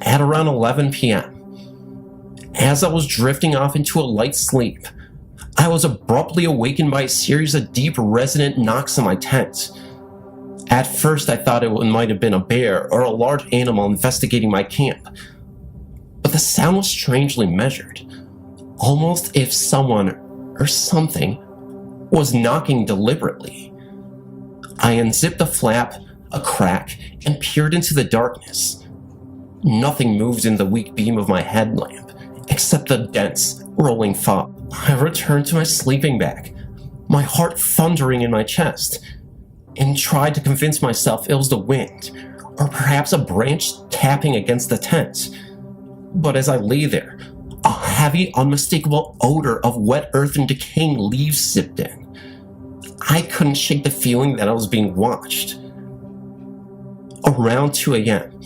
At around 11 p.m., as I was drifting off into a light sleep, I was abruptly awakened by a series of deep, resonant knocks on my tent. At first, I thought it might have been a bear or a large animal investigating my camp, but the sound was strangely measured, almost if someone or something was knocking deliberately. I unzipped a flap, a crack, and peered into the darkness. Nothing moved in the weak beam of my headlamp, except the dense, rolling fog. I returned to my sleeping bag, my heart thundering in my chest, and tried to convince myself it was the wind, or perhaps a branch tapping against the tent. But as I lay there, a heavy, unmistakable odor of wet earth and decaying leaves sipped in. I couldn't shake the feeling that I was being watched. Around 2 a.m.,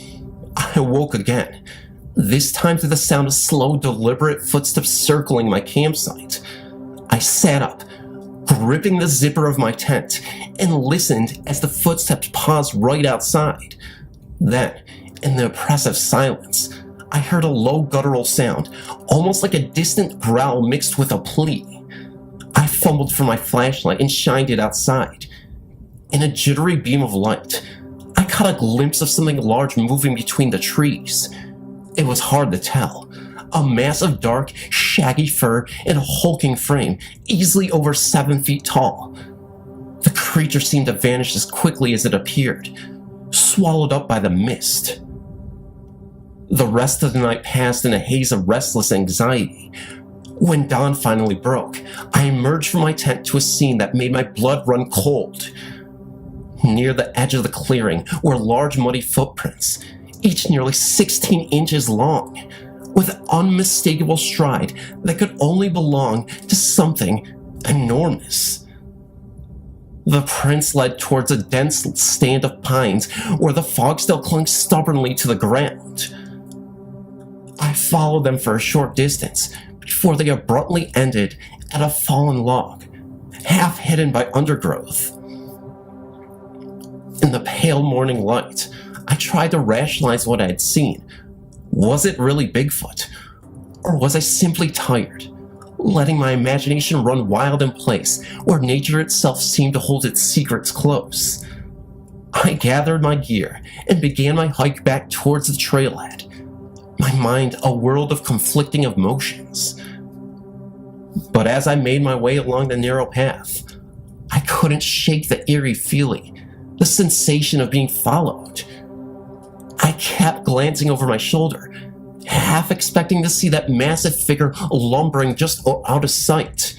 I awoke again, this time to the sound of slow, deliberate footsteps circling my campsite. I sat up, gripping the zipper of my tent, and listened as the footsteps paused right outside. Then, in the oppressive silence, I heard a low guttural sound, almost like a distant growl mixed with a plea. I fumbled for my flashlight and shined it outside. In a jittery beam of light, I caught a glimpse of something large moving between the trees. It was hard to tell. A mass of dark, shaggy fur in a hulking frame, easily over 7 feet tall. The creature seemed to vanish as quickly as it appeared, swallowed up by the mist. The rest of the night passed in a haze of restless anxiety. When dawn finally broke, I emerged from my tent to a scene that made my blood run cold. Near the edge of the clearing were large muddy footprints, each nearly 16 inches long, with an unmistakable stride that could only belong to something enormous. The prints led towards a dense stand of pines where the fog still clung stubbornly to the ground. I followed them for a short distance before they abruptly ended at a fallen log, half hidden by undergrowth. In the pale morning light, I tried to rationalize what I had seen. Was it really Bigfoot? Or was I simply tired, letting my imagination run wild in place where nature itself seemed to hold its secrets close? I gathered my gear and began my hike back towards the trailhead, my mind a world of conflicting emotions. But as I made my way along the narrow path, I couldn't shake the eerie feeling, the sensation of being followed. I kept glancing over my shoulder, half expecting to see that massive figure lumbering just out of sight.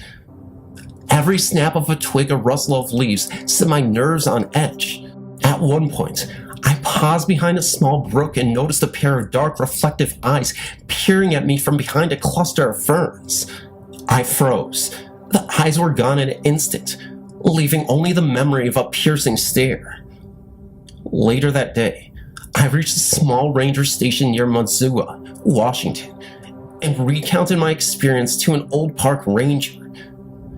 Every snap of a twig or rustle of leaves set my nerves on edge. At one point, I paused behind a small brook and noticed a pair of dark, reflective eyes peering at me from behind a cluster of ferns. I froze. The eyes were gone in an instant, leaving only the memory of a piercing stare. Later that day, I reached a small ranger station near Missoula, Washington, and recounted my experience to an old park ranger.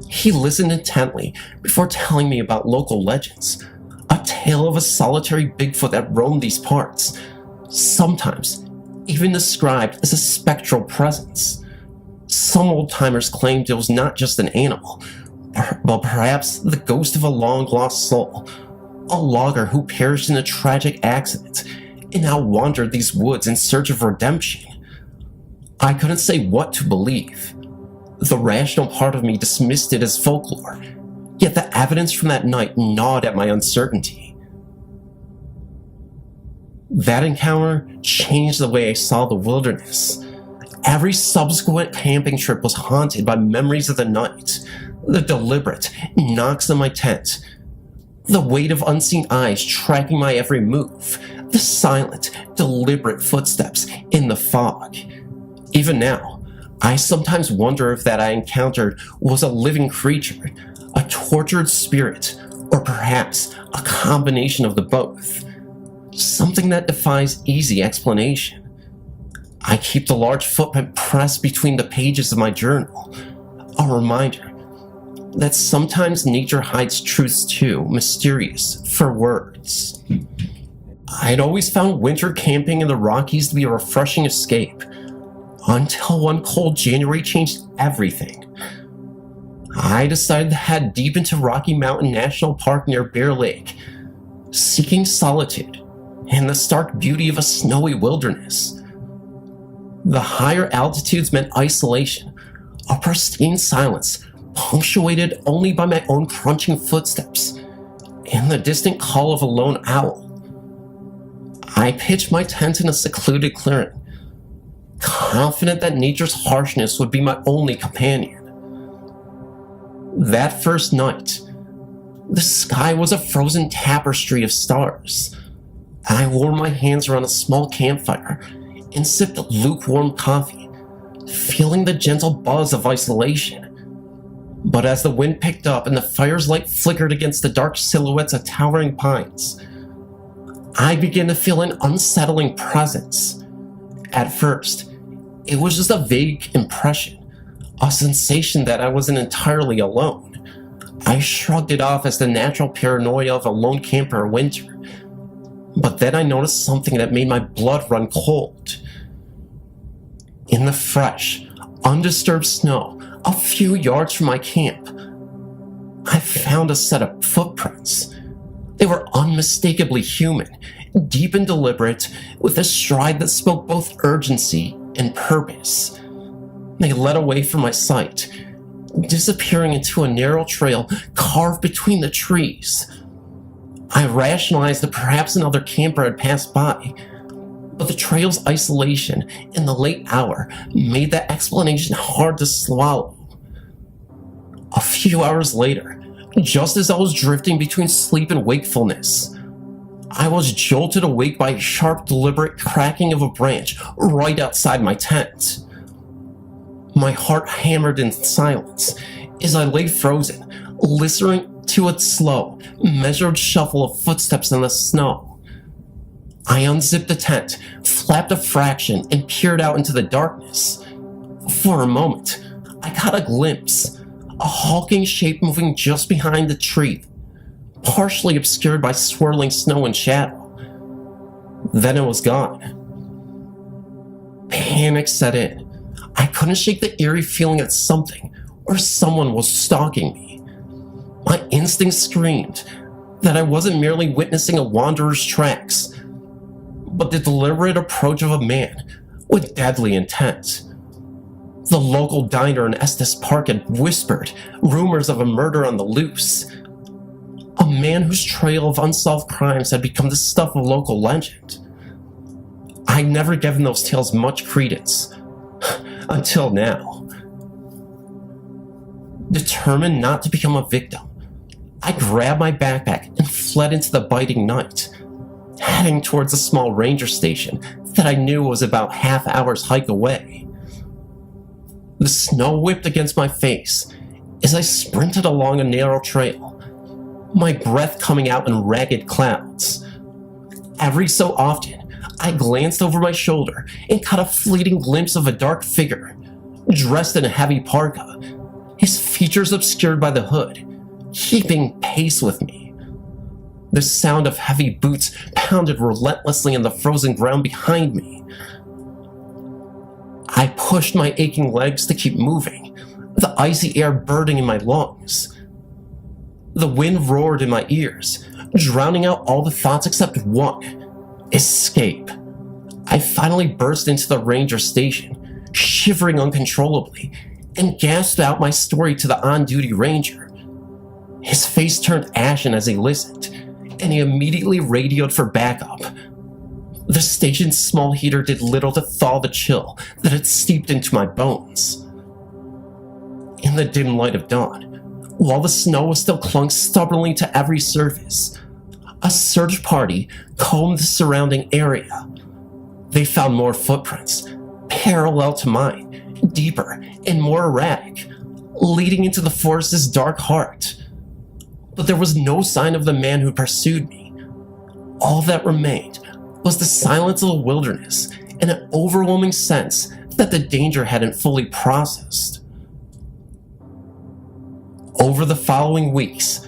He listened intently before telling me about local legends, a tale of a solitary Bigfoot that roamed these parts, sometimes even described as a spectral presence. Some old-timers claimed it was not just an animal, but perhaps the ghost of a long-lost soul, a logger who perished in a tragic accident and now wandered these woods in search of redemption. I couldn't say what to believe. The rational part of me dismissed it as folklore, yet the evidence from that night gnawed at my uncertainty. That encounter changed the way I saw the wilderness. Every subsequent camping trip was haunted by memories of the night, the deliberate knocks on my tent, the weight of unseen eyes tracking my every move, the silent, deliberate footsteps in the fog. Even now, I sometimes wonder if that I encountered was a living creature, a tortured spirit, or perhaps a combination of the both. Something that defies easy explanation. I keep the large footprint pressed between the pages of my journal, a reminder that sometimes nature hides truths too mysterious for words. I'd always found winter camping in the Rockies to be a refreshing escape, until one cold January changed everything. I decided to head deep into Rocky Mountain National Park near Bear Lake, seeking solitude and the stark beauty of a snowy wilderness. The higher altitudes meant isolation, a pristine silence punctuated only by my own crunching footsteps and the distant call of a lone owl. I pitched my tent in a secluded clearing, confident that nature's harshness would be my only companion. That first night, the sky was a frozen tapestry of stars. I warmed my hands around a small campfire and sipped lukewarm coffee, feeling the gentle buzz of isolation. But as the wind picked up and the fire's light flickered against the dark silhouettes of towering pines, I began to feel an unsettling presence. At first, it was just a vague impression, a sensation that I wasn't entirely alone. I shrugged it off as the natural paranoia of a lone camper in winter. But then I noticed something that made my blood run cold. In the fresh, undisturbed snow, a few yards from my camp, I found a set of footprints. They were unmistakably human, deep and deliberate, with a stride that spoke both urgency and purpose. They led away from my sight, disappearing into a narrow trail carved between the trees. I rationalized that perhaps another camper had passed by, but the trail's isolation in the late hour made that explanation hard to swallow. A few hours later, just as I was drifting between sleep and wakefulness, I was jolted awake by a sharp, deliberate cracking of a branch right outside my tent. My heart hammered in silence as I lay frozen, listening to its slow, measured shuffle of footsteps in the snow. I unzipped the tent, flapped a fraction, and peered out into the darkness. For a moment, I caught a glimpse, a hulking shape moving just behind the tree, partially obscured by swirling snow and shadow. Then it was gone. Panic set in. I couldn't shake the eerie feeling that something or someone was stalking me. My instincts screamed that I wasn't merely witnessing a wanderer's tracks, but the deliberate approach of a man with deadly intent. The local diner in Estes Park had whispered rumors of a murder on the loose. A man whose trail of unsolved crimes had become the stuff of local legend. I'd never given those tales much credence. Until now. Determined not to become a victim, I grabbed my backpack and fled into the biting night, heading towards a small ranger station that I knew was about half hour's hike away. The snow whipped against my face as I sprinted along a narrow trail, my breath coming out in ragged clouds. Every so often, I glanced over my shoulder and caught a fleeting glimpse of a dark figure, dressed in a heavy parka, his features obscured by the hood, keeping pace with me. The sound of heavy boots pounded relentlessly on the frozen ground behind me. I pushed my aching legs to keep moving, the icy air burning in my lungs. The wind roared in my ears, drowning out all the thoughts except one: escape. I finally burst into the ranger station, shivering uncontrollably, and gasped out my story to the on-duty ranger. His face turned ashen as he listened, and he immediately radioed for backup. The station's small heater did little to thaw the chill that had seeped into my bones. In the dim light of dawn, while the snow was still clung stubbornly to every surface, a search party combed the surrounding area. They found more footprints, parallel to mine, deeper and more erratic, leading into the forest's dark heart. But there was no sign of the man who pursued me. All that remained was the silence of the wilderness and an overwhelming sense that the danger hadn't fully processed. Over the following weeks,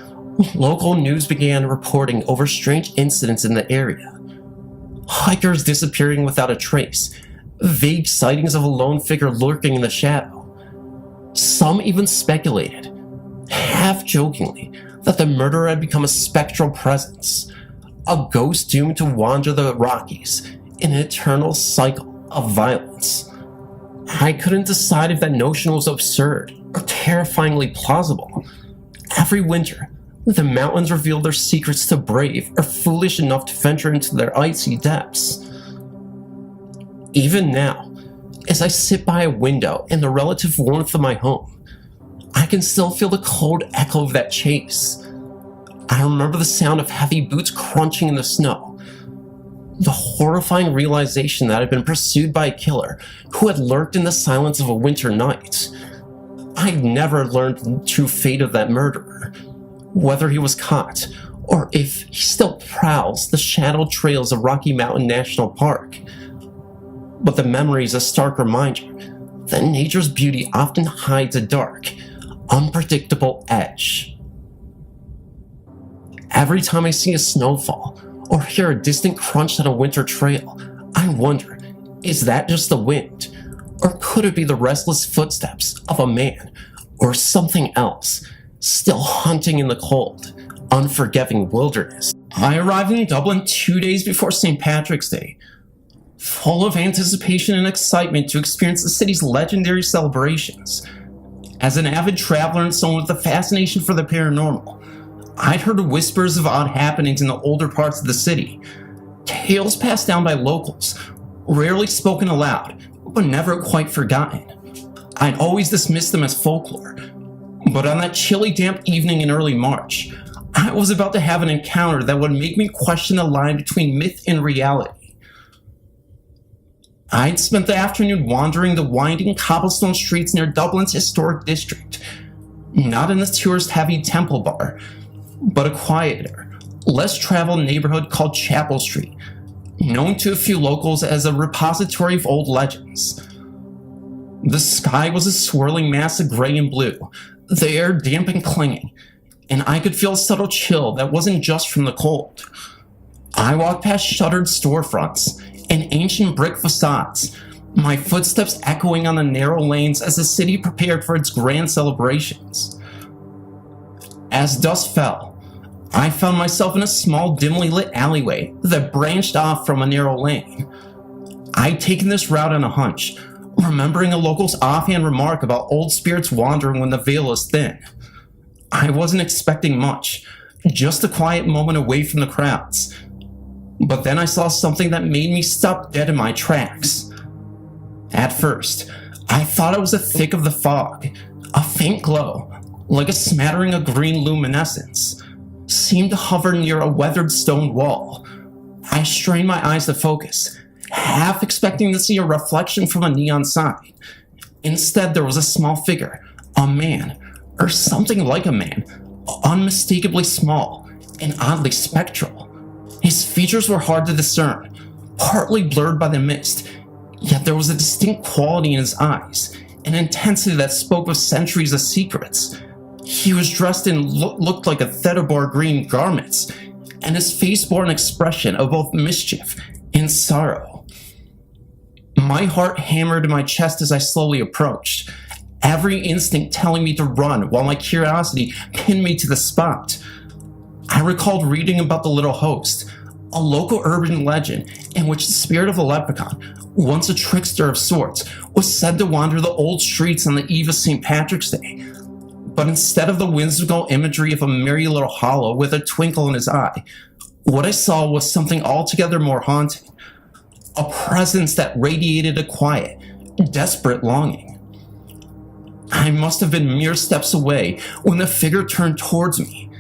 local news began reporting over strange incidents in the area. Hikers disappearing without a trace, vague sightings of a lone figure lurking in the shadow. Some even speculated, half-jokingly, that the murderer had become a spectral presence, a ghost doomed to wander the Rockies in an eternal cycle of violence. I couldn't decide if that notion was absurd or terrifyingly plausible. Every winter, the mountains revealed their secrets to brave or foolish enough to venture into their icy depths. Even now, as I sit by a window in the relative warmth of my home, I can still feel the cold echo of that chase. I remember the sound of heavy boots crunching in the snow, the horrifying realization that I'd been pursued by a killer who had lurked in the silence of a winter night. I'd never learned the true fate of that murderer, whether he was caught, or if he still prowls the shadowed trails of Rocky Mountain National Park. But the memory is a stark reminder that nature's beauty often hides a dark, unpredictable edge. Every time I see a snowfall, or hear a distant crunch on a winter trail, I wonder, is that just the wind? Or could it be the restless footsteps of a man, or something else, still hunting in the cold, unforgiving wilderness? I arrived in Dublin 2 days before St. Patrick's Day, full of anticipation and excitement to experience the city's legendary celebrations. As an avid traveler and someone with a fascination for the paranormal, I'd heard whispers of odd happenings in the older parts of the city, tales passed down by locals, rarely spoken aloud, but never quite forgotten. I'd always dismissed them as folklore, but on that chilly, damp evening in early March, I was about to have an encounter that would make me question the line between myth and reality. I'd spent the afternoon wandering the winding cobblestone streets near Dublin's historic district, not in the tourist-heavy Temple Bar, but a quieter, less traveled neighborhood called Chapel Street, known to a few locals as a repository of old legends. The sky was a swirling mass of gray and blue, the air damp and clinging, and I could feel a subtle chill that wasn't just from the cold. I walked past shuttered storefronts and ancient brick facades, my footsteps echoing on the narrow lanes as the city prepared for its grand celebrations. As dusk fell, I found myself in a small, dimly lit alleyway that branched off from a narrow lane. I'd taken this route on a hunch, remembering a local's offhand remark about old spirits wandering when the veil is thin. I wasn't expecting much, just a quiet moment away from the crowds. But then I saw something that made me stop dead in my tracks. At first, I thought it was a thick of the fog. A faint glow, like a smattering of green luminescence, seemed to hover near a weathered stone wall. I strained my eyes to focus, half expecting to see a reflection from a neon sign. Instead, there was a small figure, a man, or something like a man, unmistakably small and oddly spectral. His features were hard to discern, partly blurred by the mist, yet there was a distinct quality in his eyes, an intensity that spoke of centuries of secrets. He was dressed in looked like a Thedobor green garments, and his face bore an expression of both mischief and sorrow. My heart hammered in my chest as I slowly approached, every instinct telling me to run while my curiosity pinned me to the spot. I recalled reading about the Little Host, a local urban legend in which the spirit of a leprechaun, once a trickster of sorts, was said to wander the old streets on the eve of St. Patrick's Day. But instead of the whimsical imagery of a merry little hollow with a twinkle in his eye, what I saw was something altogether more haunting. A presence that radiated a quiet, desperate longing. I must have been mere steps away when the figure turned towards me.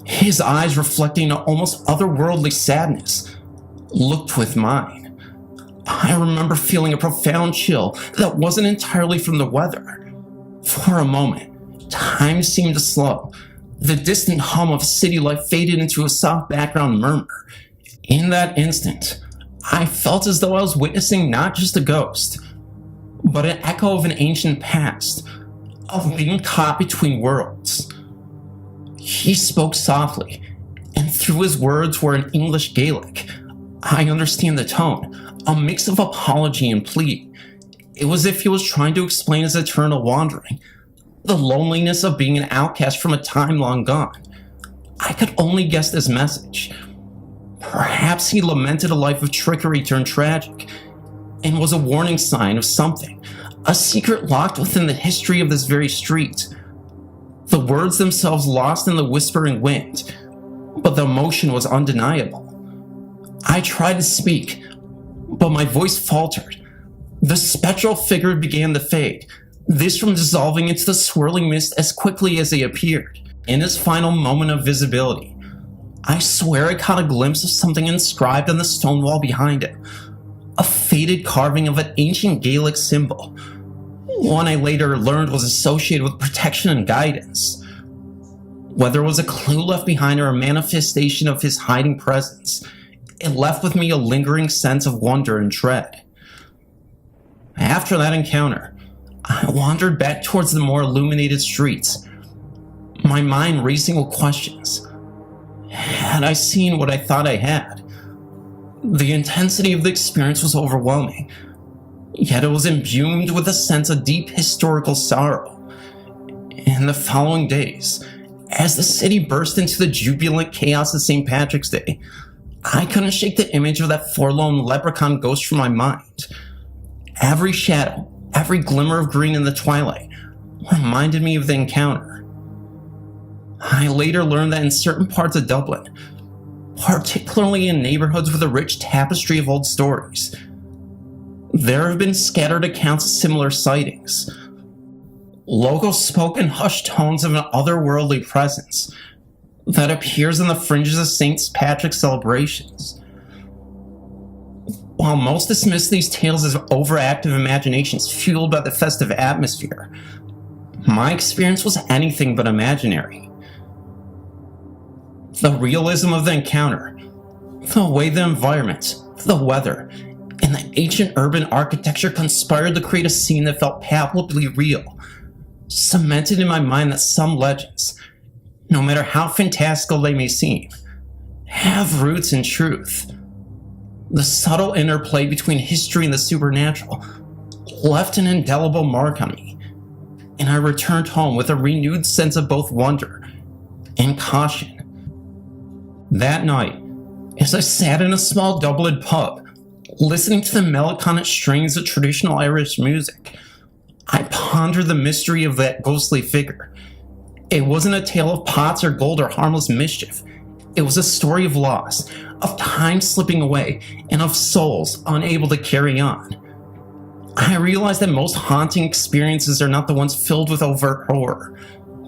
His eyes, reflecting an almost otherworldly sadness, looked with mine. I remember feeling a profound chill that wasn't entirely from the weather. For a moment, time seemed to slow. The distant hum of city life faded into a soft background murmur. In that instant, I felt as though I was witnessing not just a ghost, but an echo of an ancient past, of being caught between worlds. He spoke softly, and through his words were in English Gaelic. I understand the tone, a mix of apology and plea. It was as if he was trying to explain his eternal wandering, the loneliness of being an outcast from a time long gone. I could only guess this message. Perhaps he lamented a life of trickery turned tragic, and was a warning sign of something, a secret locked within the history of this very street. The words themselves lost in the whispering wind, but the emotion was undeniable. I tried to speak, but my voice faltered. The spectral figure began to fade, this room dissolving into the swirling mist as quickly as they appeared. In his final moment of visibility, I swear I caught a glimpse of something inscribed on the stone wall behind him, a faded carving of an ancient Gaelic symbol, one I later learned was associated with protection and guidance. Whether it was a clue left behind or a manifestation of his hiding presence, it left with me a lingering sense of wonder and dread. After that encounter, I wandered back towards the more illuminated streets, my mind racing with questions. Had I seen what I thought I had? The intensity of the experience was overwhelming, yet it was imbued with a sense of deep historical sorrow. In the following days, as the city burst into the jubilant chaos of St. Patrick's Day, I couldn't shake the image of that forlorn leprechaun ghost from my mind. Every shadow, every glimmer of green in the twilight reminded me of the encounter. I later learned that in certain parts of Dublin, particularly in neighborhoods with a rich tapestry of old stories, there have been scattered accounts of similar sightings. Locals spoke in hushed tones of an otherworldly presence that appears on the fringes of St. Patrick's celebrations. While most dismiss these tales as overactive imaginations fueled by the festive atmosphere, my experience was anything but imaginary. The realism of the encounter, the way the environment, the weather, and the ancient urban architecture conspired to create a scene that felt palpably real, cemented in my mind that some legends, no matter how fantastical they may seem, have roots in truth. The subtle interplay between history and the supernatural left an indelible mark on me, and I returned home with a renewed sense of both wonder and caution. That night, as I sat in a small Dublin pub, listening to the melancholic strains of traditional Irish music, I pondered the mystery of that ghostly figure. It wasn't a tale of pots or gold or harmless mischief. It was a story of loss, of time slipping away, and of souls unable to carry on. I realized that most haunting experiences are not the ones filled with overt horror,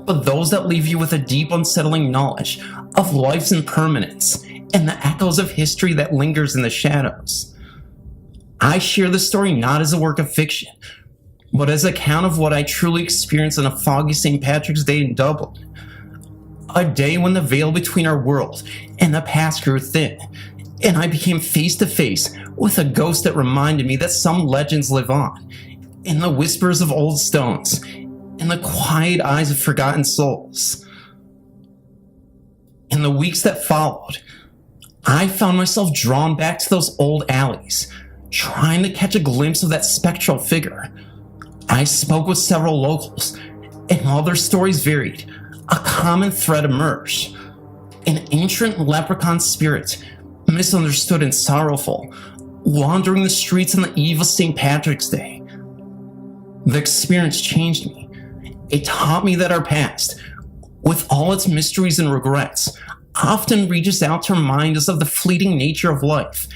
but those that leave you with a deep, unsettling knowledge of life's impermanence and the echoes of history that lingers in the shadows. I share this story not as a work of fiction, but as an account of what I truly experienced on a foggy St. Patrick's Day in Dublin. A day when the veil between our world and the past grew thin, and I became face to face with a ghost that reminded me that some legends live on, in the whispers of old stones, in the quiet eyes of forgotten souls. In the weeks that followed, I found myself drawn back to those old alleys, trying to catch a glimpse of that spectral figure. I spoke with several locals, and while their stories varied, a common thread emerged. An ancient leprechaun spirit, misunderstood and sorrowful, wandering the streets on the eve of St. Patrick's Day. The experience changed me. It taught me that our past, with all its mysteries and regrets, often reaches out to remind us of the fleeting nature of life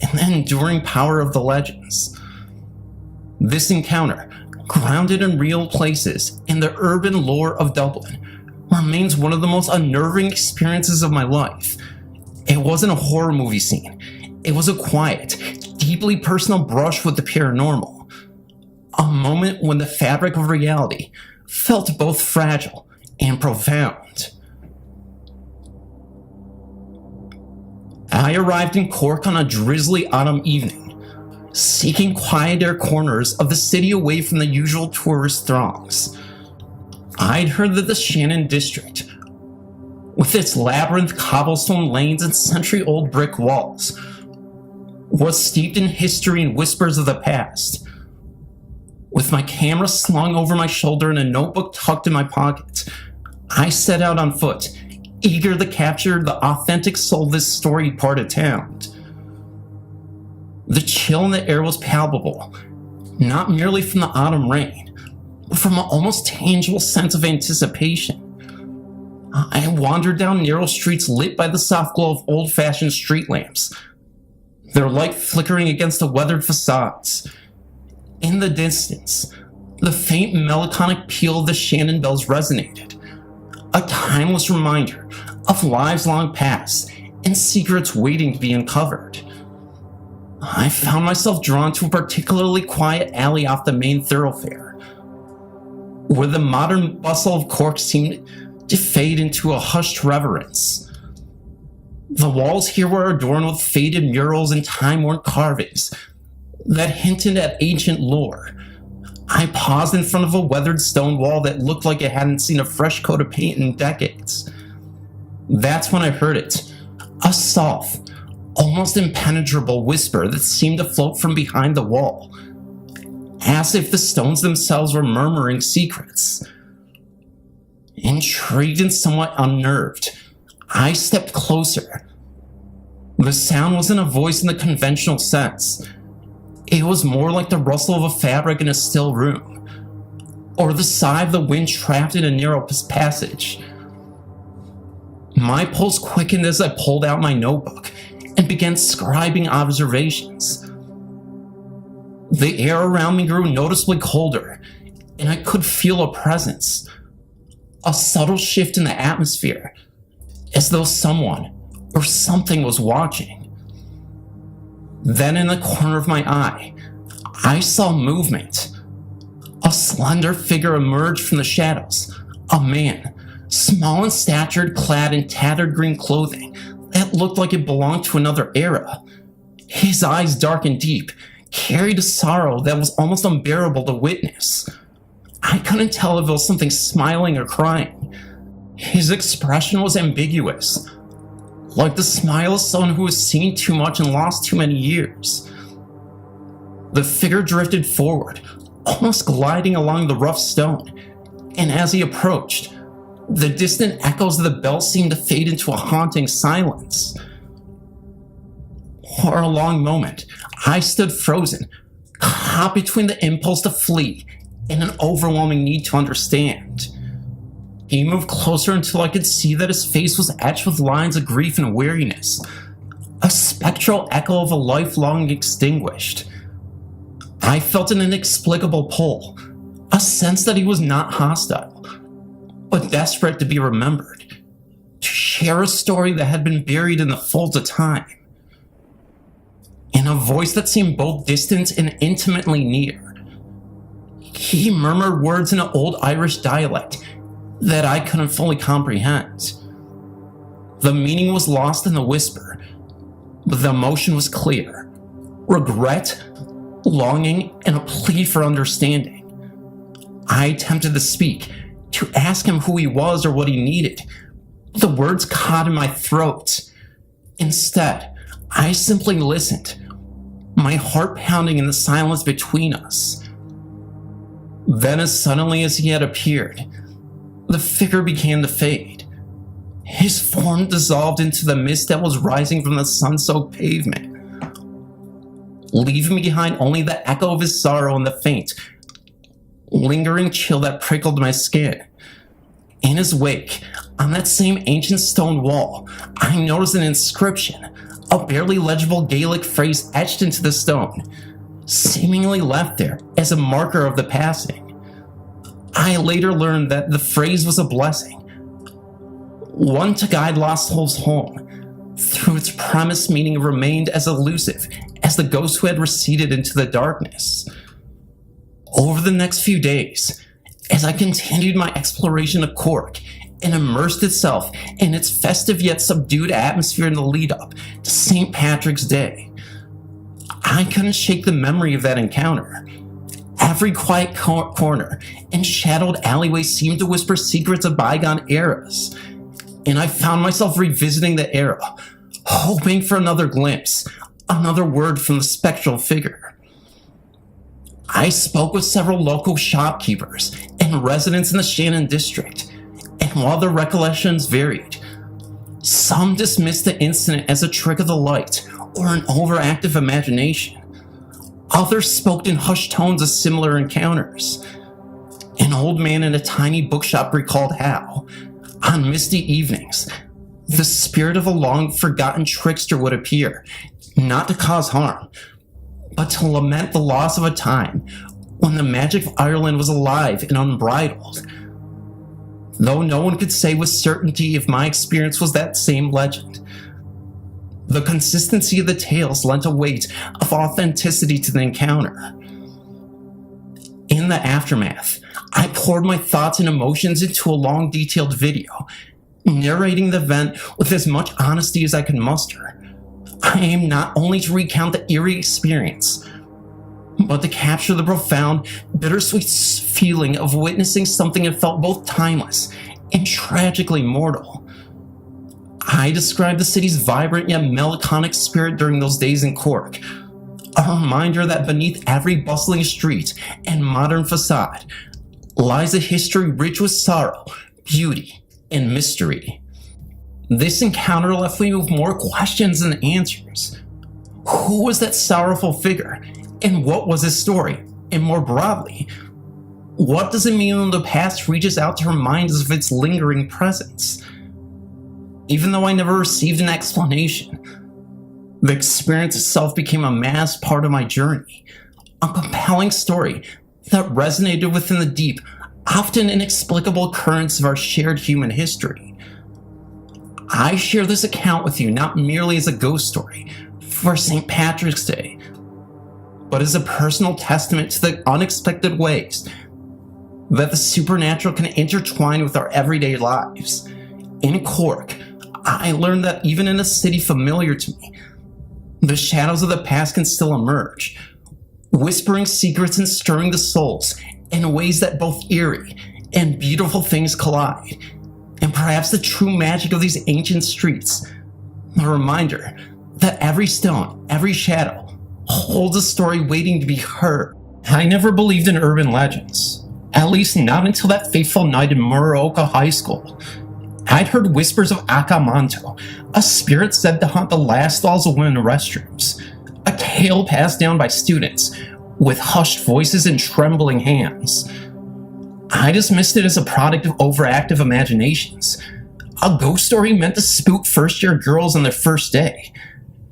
and the enduring power of the legends. This encounter, grounded in real places in the urban lore of Dublin, remains one of the most unnerving experiences of my life. It wasn't a horror movie scene. It was a quiet, deeply personal brush with the paranormal. A moment when the fabric of reality felt both fragile and profound. I arrived in Cork on a drizzly autumn evening, seeking quieter corners of the city away from the usual tourist throngs. I'd heard that the Shannon district, with its labyrinth cobblestone lanes and century-old brick walls, was steeped in history and whispers of the past. With my camera slung over my shoulder and a notebook tucked in my pocket, I set out on foot, eager to capture the authentic soul of this storied part of town. The chill in the air was palpable, not merely from the autumn rain, but from an almost tangible sense of anticipation. I wandered down narrow streets lit by the soft glow of old-fashioned street lamps, their light flickering against the weathered facades. In the distance, the faint melancholic peal of the Shannon bells resonated, a timeless reminder of lives long past and secrets waiting to be uncovered. I found myself drawn to a particularly quiet alley off the main thoroughfare, where the modern bustle of Cork seemed to fade into a hushed reverence. The walls here were adorned with faded murals and time-worn carvings that hinted at ancient lore. I paused in front of a weathered stone wall that looked like it hadn't seen a fresh coat of paint in decades. That's when I heard it, a soft, almost impenetrable whisper that seemed to float from behind the wall, as if the stones themselves were murmuring secrets. Intrigued and somewhat unnerved, I stepped closer. The sound wasn't a voice in the conventional sense. It was more like the rustle of a fabric in a still room, or the sigh of the wind trapped in a narrow passage. My pulse quickened as I pulled out my notebook and began scribing observations. The air around me grew noticeably colder, and I could feel a presence, a subtle shift in the atmosphere, as though someone or something was watching. Then in the corner of my eye, I saw movement. A slender figure emerged from the shadows, a man, small in stature, clad in tattered green clothing that looked like it belonged to another era. His eyes, dark and deep, carried a sorrow that was almost unbearable to witness. I couldn't tell if it was something smiling or crying. His expression was ambiguous, like the smile of someone who has seen too much and lost too many years. The figure drifted forward, almost gliding along the rough stone, and as he approached, the distant echoes of the bell seemed to fade into a haunting silence. For a long moment, I stood frozen, caught between the impulse to flee and an overwhelming need to understand. He moved closer until I could see that his face was etched with lines of grief and weariness, a spectral echo of a life long extinguished. I felt an inexplicable pull, a sense that he was not hostile, but desperate to be remembered, to share a story that had been buried in the folds of time. In a voice that seemed both distant and intimately near, he murmured words in an old Irish dialect that I couldn't fully comprehend. The meaning was lost in the whisper, but the emotion was clear. Regret, longing, and a plea for understanding. I attempted to speak, to ask him who he was or what he needed. The words caught in my throat. Instead, I simply listened, my heart pounding in the silence between us. Then, as suddenly as he had appeared, the figure began to fade. His form dissolved into the mist that was rising from the sun-soaked pavement, leaving behind only the echo of his sorrow and the faint, lingering chill that prickled my skin. In his wake, on that same ancient stone wall, I noticed an inscription, a barely legible Gaelic phrase etched into the stone, seemingly left there as a marker of the passing. I later learned that the phrase was a blessing, one to guide lost souls home. Through its premise, meaning remained as elusive as the ghost who had receded into the darkness. Over the next few days, as I continued my exploration of Cork and immersed itself in its festive yet subdued atmosphere in the lead-up to St. Patrick's Day, I couldn't shake the memory of that encounter. Every quiet corner and shadowed alleyway seemed to whisper secrets of bygone eras, and I found myself revisiting the era, hoping for another glimpse, another word from the spectral figure. I spoke with several local shopkeepers and residents in the Shannon district, and while their recollections varied, some dismissed the incident as a trick of the light or an overactive imagination. Others spoke in hushed tones of similar encounters. An old man in a tiny bookshop recalled how, on misty evenings, the spirit of a long-forgotten trickster would appear, not to cause harm, but to lament the loss of a time when the magic of Ireland was alive and unbridled. Though no one could say with certainty if my experience was that same legend, the consistency of the tales lent a weight of authenticity to the encounter. In the aftermath, I poured my thoughts and emotions into a long, detailed video, narrating the event with as much honesty as I could muster. I aim not only to recount the eerie experience, but to capture the profound, bittersweet feeling of witnessing something that felt both timeless and tragically mortal. I described the city's vibrant yet melancholic spirit during those days in Cork, a reminder that beneath every bustling street and modern facade lies a history rich with sorrow, beauty, and mystery. This encounter left me with more questions than answers. Who was that sorrowful figure, and what was his story? And more broadly, what does it mean when the past reaches out to remind us of its lingering presence? Even though I never received an explanation, the experience itself became a mass part of my journey, a compelling story that resonated within the deep, often inexplicable currents of our shared human history. I share this account with you not merely as a ghost story for St. Patrick's Day, but as a personal testament to the unexpected ways that the supernatural can intertwine with our everyday lives. In Cork, I learned that even in a city familiar to me, the shadows of the past can still emerge, whispering secrets and stirring the souls in ways that both eerie and beautiful things collide. And perhaps the true magic of these ancient streets, the reminder that every stone, every shadow, holds a story waiting to be heard. I never believed in urban legends, at least not until that fateful night in Muroka High School. I'd heard whispers of Akamanto, a spirit said to haunt the last stalls of women restrooms, a tale passed down by students with hushed voices and trembling hands. I dismissed it as a product of overactive imaginations, a ghost story meant to spook first-year girls on their first day.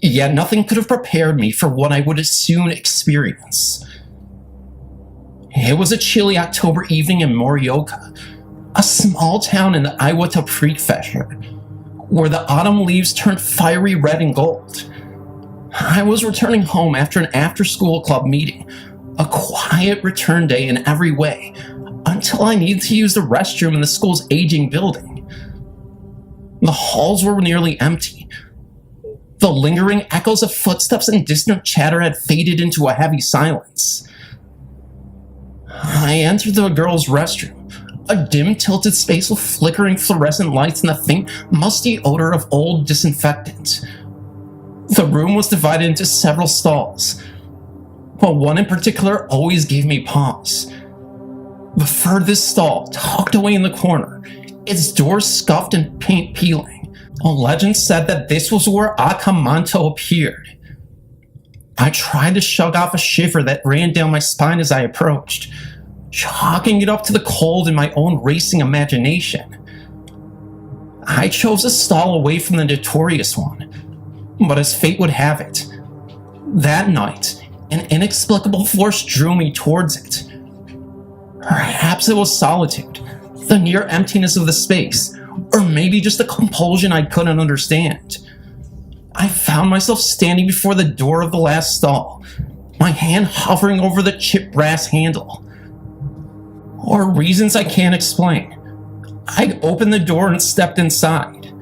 yet nothing could have prepared me for what I would soon experience. It was a chilly October evening in Morioka, a small town in the Iwata Prefecture, where the autumn leaves turned fiery red and gold. I was returning home after an after-school club meeting, a quiet return day in every way, until I needed to use the restroom in the school's aging building. The halls were nearly empty. The lingering echoes of footsteps and distant chatter had faded into a heavy silence. I entered the girls' restroom, a dim tilted space with flickering fluorescent lights and the faint, musty odor of old disinfectant. The room was divided into several stalls, but one in particular always gave me pause. The furthest stall, tucked away in the corner, its doors scuffed and paint peeling. A legend said that this was where Akamanto appeared. I tried to shrug off a shiver that ran down my spine as I approached, chalking it up to the cold in my own racing imagination. I chose a stall away from the notorious one, but as fate would have it, that night, an inexplicable force drew me towards it. Perhaps it was solitude, the near emptiness of the space, or maybe just a compulsion I couldn't understand. I found myself standing before the door of the last stall, my hand hovering over the chipped brass handle. For reasons I can't explain, I opened the door and stepped inside.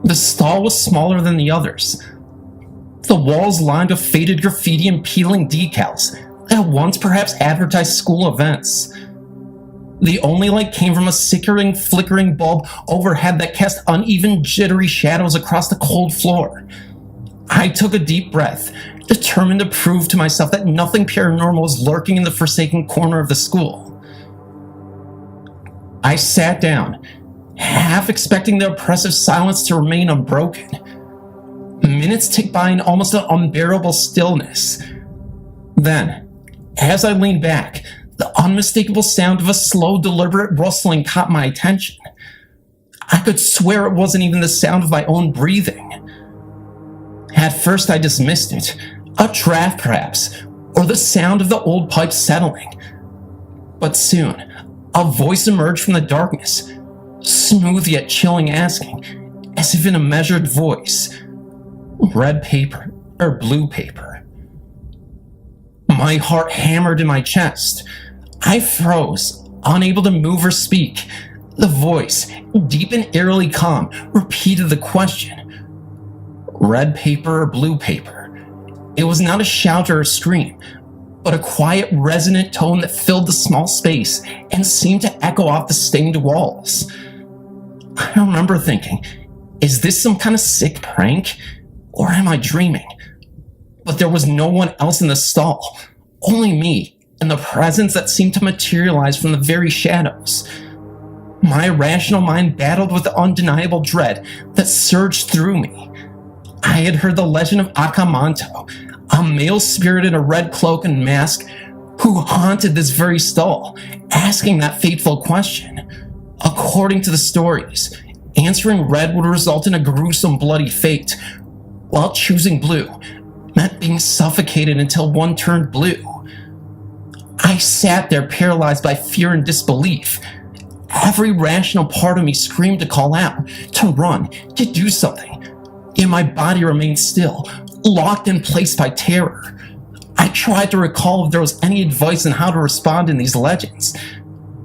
The stall was smaller than the others. The walls lined with faded graffiti and peeling decals that once perhaps advertised school events. The only light came from a sickering, flickering bulb overhead that cast uneven, jittery shadows across the cold floor. I took a deep breath, determined to prove to myself that nothing paranormal was lurking in the forsaken corner of the school. I sat down, half expecting the oppressive silence to remain unbroken. Minutes ticked by in almost an unbearable stillness. Then, as I leaned back, the unmistakable sound of a slow, deliberate rustling caught my attention. I could swear it wasn't even the sound of my own breathing. At first I dismissed it, a draft perhaps, or the sound of the old pipe settling. But soon, a voice emerged from the darkness, smooth yet chilling, asking, as if in a measured voice, "Red paper or blue paper?" My heart hammered in my chest. I froze, unable to move or speak. The voice, deep and eerily calm, repeated the question. Red paper or blue paper? It was not a shout or a scream, but a quiet, resonant tone that filled the small space and seemed to echo off the stained walls. I remember thinking, is this some kind of sick prank? Or am I dreaming? But there was no one else in the stall, only me, and the presence that seemed to materialize from the very shadows. My irrational mind battled with the undeniable dread that surged through me. I had heard the legend of Akamanto, a male spirit in a red cloak and mask who haunted this very stall, asking that fateful question. According to the stories, answering red would result in a gruesome, bloody fate, while choosing blue meant being suffocated until one turned blue. I sat there paralyzed by fear and disbelief. Every rational part of me screamed to call out, to run, to do something. Yet my body remained still, locked in place by terror. I tried to recall if there was any advice on how to respond in these legends,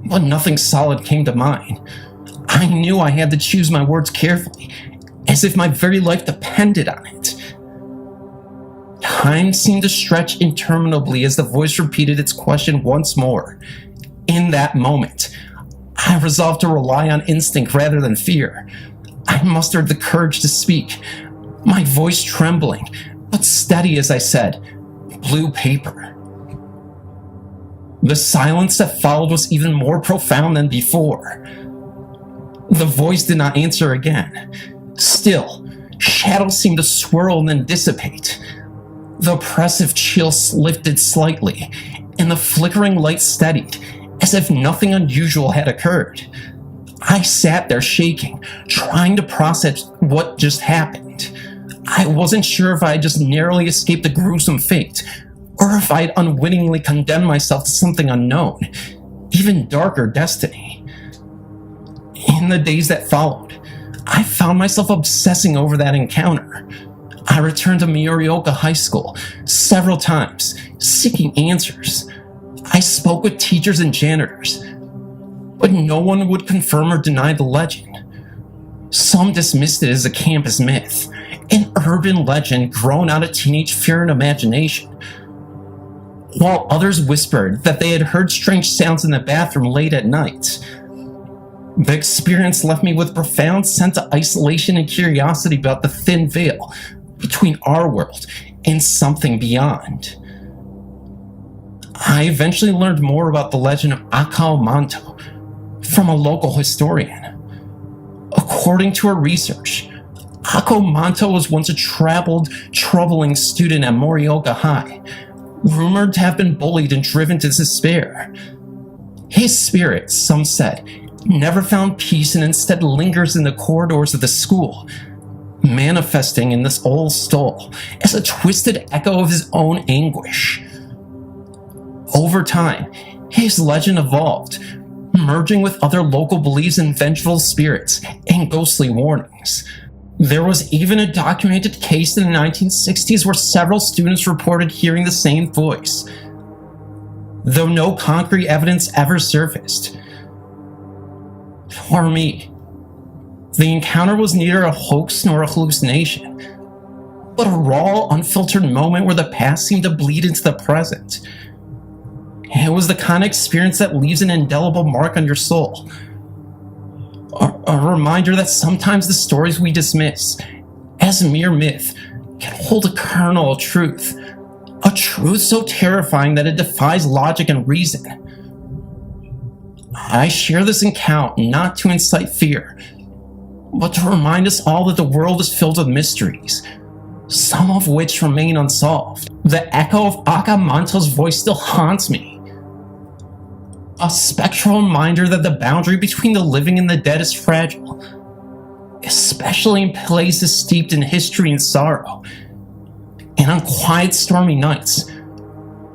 but nothing solid came to mind. I knew I had to choose my words carefully, as if my very life depended on it. Time seemed to stretch interminably as the voice repeated its question once more. In that moment, I resolved to rely on instinct rather than fear. I mustered the courage to speak, my voice trembling, but steady as I said, "Blue paper." The silence that followed was even more profound than before. The voice did not answer again. Still, shadows seemed to swirl and then dissipate. The oppressive chill lifted slightly, and the flickering light steadied, as if nothing unusual had occurred. I sat there shaking, trying to process what just happened. I wasn't sure if I had just narrowly escaped a gruesome fate, or if I had unwittingly condemned myself to something unknown, even darker destiny. In the days that followed, I found myself obsessing over that encounter. I returned to Morioka High School several times, seeking answers. I spoke with teachers and janitors, but no one would confirm or deny the legend. Some dismissed it as a campus myth, an urban legend grown out of teenage fear and imagination, while others whispered that they had heard strange sounds in the bathroom late at night. The experience left me with a profound sense of isolation and curiosity about the thin veil between our world and something beyond. I eventually learned more about the legend of Akamanto from a local historian. According to her research, Akamanto was once a troubling student at Morioka High, rumored to have been bullied and driven to despair. His spirit, some said, never found peace and instead lingers in the corridors of the school, manifesting in this old stall as a twisted echo of his own anguish. Over time, his legend evolved, merging with other local beliefs in vengeful spirits and ghostly warnings. There was even a documented case in the 1960s where several students reported hearing the same voice, though no concrete evidence ever surfaced. For me, the encounter was neither a hoax nor a hallucination, but a raw, unfiltered moment where the past seemed to bleed into the present. It was the kind of experience that leaves an indelible mark on your soul. A reminder that sometimes the stories we dismiss as mere myth can hold a kernel of truth. A truth so terrifying that it defies logic and reason. I share this account not to incite fear, but to remind us all that the world is filled with mysteries, some of which remain unsolved. The echo of Akamanto's voice still haunts me. A spectral reminder that the boundary between the living and the dead is fragile, especially in places steeped in history and sorrow. And on quiet, stormy nights,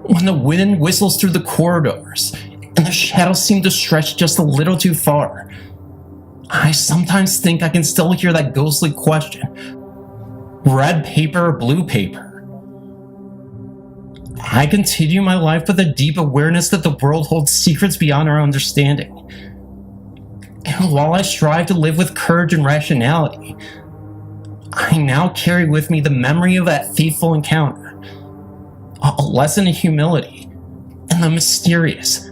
when the wind whistles through the corridors and the shadows seem to stretch just a little too far, I sometimes think I can still hear that ghostly question: red paper or blue paper? I continue my life with a deep awareness that the world holds secrets beyond our understanding. And while I strive to live with courage and rationality, I now carry with me the memory of that fateful encounter, a lesson in humility and the mysterious,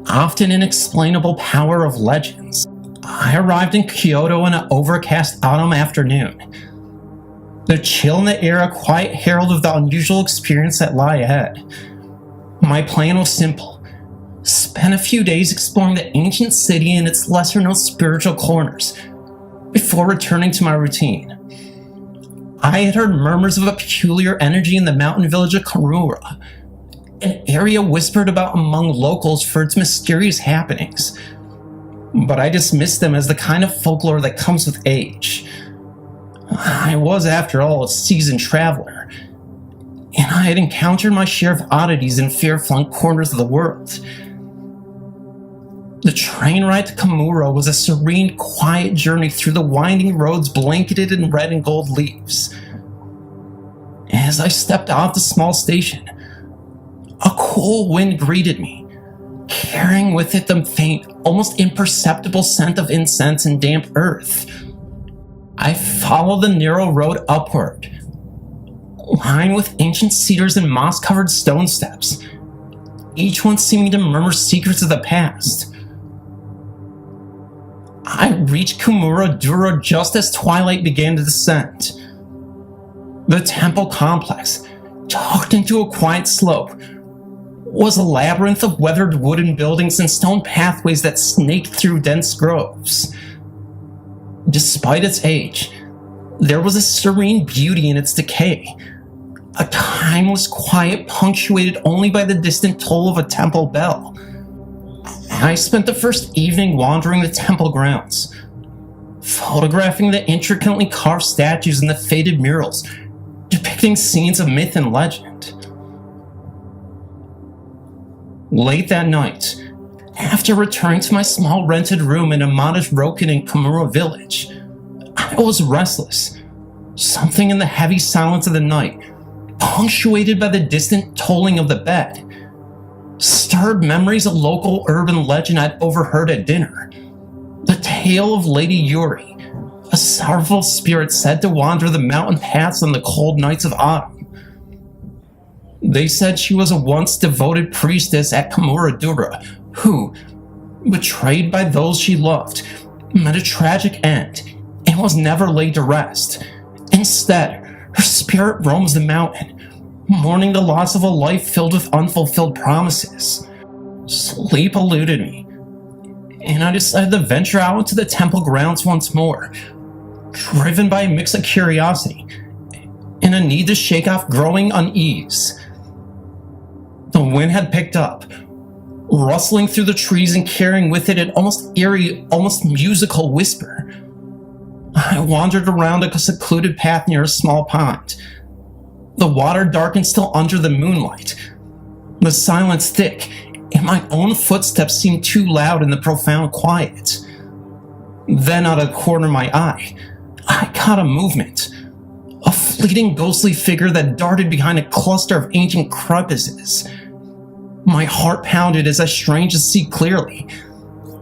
often inexplainable power of legends. I arrived in Kyoto on an overcast autumn afternoon. The chill in the air a quiet herald of the unusual experience that lie ahead. My plan was simple: spend a few days exploring the ancient city and its lesser-known spiritual corners before returning to my routine. I had heard murmurs of a peculiar energy in the mountain village of Komura, an area whispered about among locals for its mysterious happenings, but I dismissed them as the kind of folklore that comes with age. I was, after all, a seasoned traveler, and I had encountered my share of oddities in fear-flung corners of the world. The train ride to Komura was a serene, quiet journey through the winding roads blanketed in red and gold leaves. As I stepped off the small station, a cool wind greeted me, carrying with it the faint, almost imperceptible scent of incense and damp earth. I followed the narrow road upward, lined with ancient cedars and moss-covered stone steps, each one seeming to murmur secrets of the past. I reached Komura just as twilight began to descend. The temple complex, tucked into a quiet slope, was a labyrinth of weathered wooden buildings and stone pathways that snaked through dense groves. Despite its age, there was a serene beauty in its decay, a timeless quiet punctuated only by the distant toll of a temple bell. I spent the first evening wandering the temple grounds, photographing the intricately carved statues and the faded murals depicting scenes of myth and legend. Late that night, after returning to my small rented room in a modest Rokin in Kamura village, I was restless. Something in the heavy silence of the night, punctuated by the distant tolling of the bed, stirred memories of local urban legend I'd overheard at dinner. The tale of Lady Yuri, a sorrowful spirit said to wander the mountain paths on the cold nights of autumn. They said she was a once devoted priestess at Kamuradura who, betrayed by those she loved, met a tragic end and was never laid to rest. Instead, her spirit roams the mountain, mourning the loss of a life filled with unfulfilled promises. Sleep eluded me, and I decided to venture out into the temple grounds once more, driven by a mix of curiosity and a need to shake off growing unease. The wind had picked up, rustling through the trees and carrying with it an almost eerie, almost musical whisper. I wandered around a secluded path near a small pond. The water darkened still under the moonlight, the silence thick, and my own footsteps seemed too loud in the profound quiet. Then out of the corner of my eye, I caught a movement, a fleeting ghostly figure that darted behind a cluster of ancient crevices. My heart pounded as I strained to see clearly.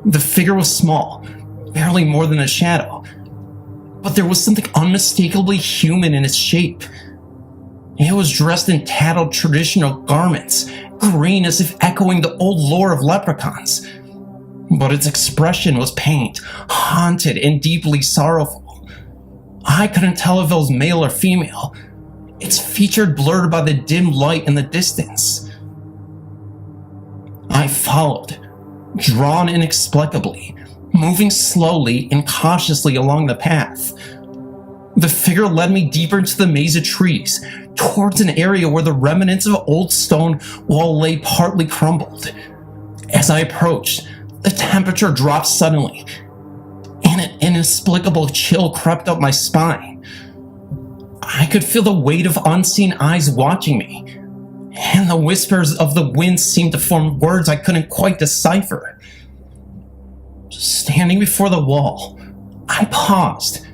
The figure was small, barely more than a shadow, but there was something unmistakably human in its shape. It was dressed in tattered traditional garments, green as if echoing the old lore of leprechauns. But its expression was pained, haunted, and deeply sorrowful. I couldn't tell if it was male or female, its features blurred by the dim light in the distance. I followed, drawn inexplicably, moving slowly and cautiously along the path. The figure led me deeper into the maze of trees, towards an area where the remnants of an old stone wall lay partly crumbled. As I approached, the temperature dropped suddenly, and an inexplicable chill crept up my spine. I could feel the weight of unseen eyes watching me, and the whispers of the wind seemed to form words I couldn't quite decipher. Standing before the wall, I paused.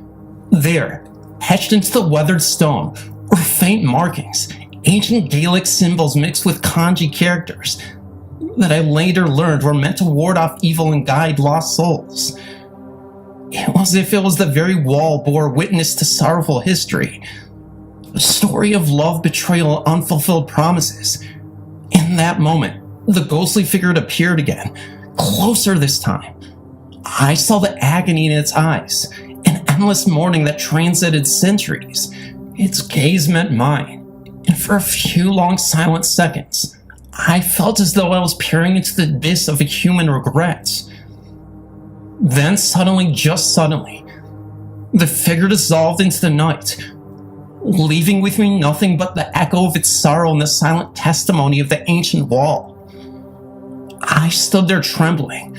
There, etched into the weathered stone, were faint markings, ancient Gaelic symbols mixed with kanji characters that I later learned were meant to ward off evil and guide lost souls. It was as if it was the very wall bore witness to sorrowful history, a story of love, betrayal, and unfulfilled promises. In that moment, the ghostly figure had appeared again, closer this time. I saw the agony in its eyes, an endless mourning that transcended centuries. Its gaze met mine, and for a few long silent seconds, I felt as though I was peering into the abyss of a human regret. Then suddenly, just suddenly, the figure dissolved into the night, leaving with me nothing but the echo of its sorrow and the silent testimony of the ancient wall. I stood there trembling,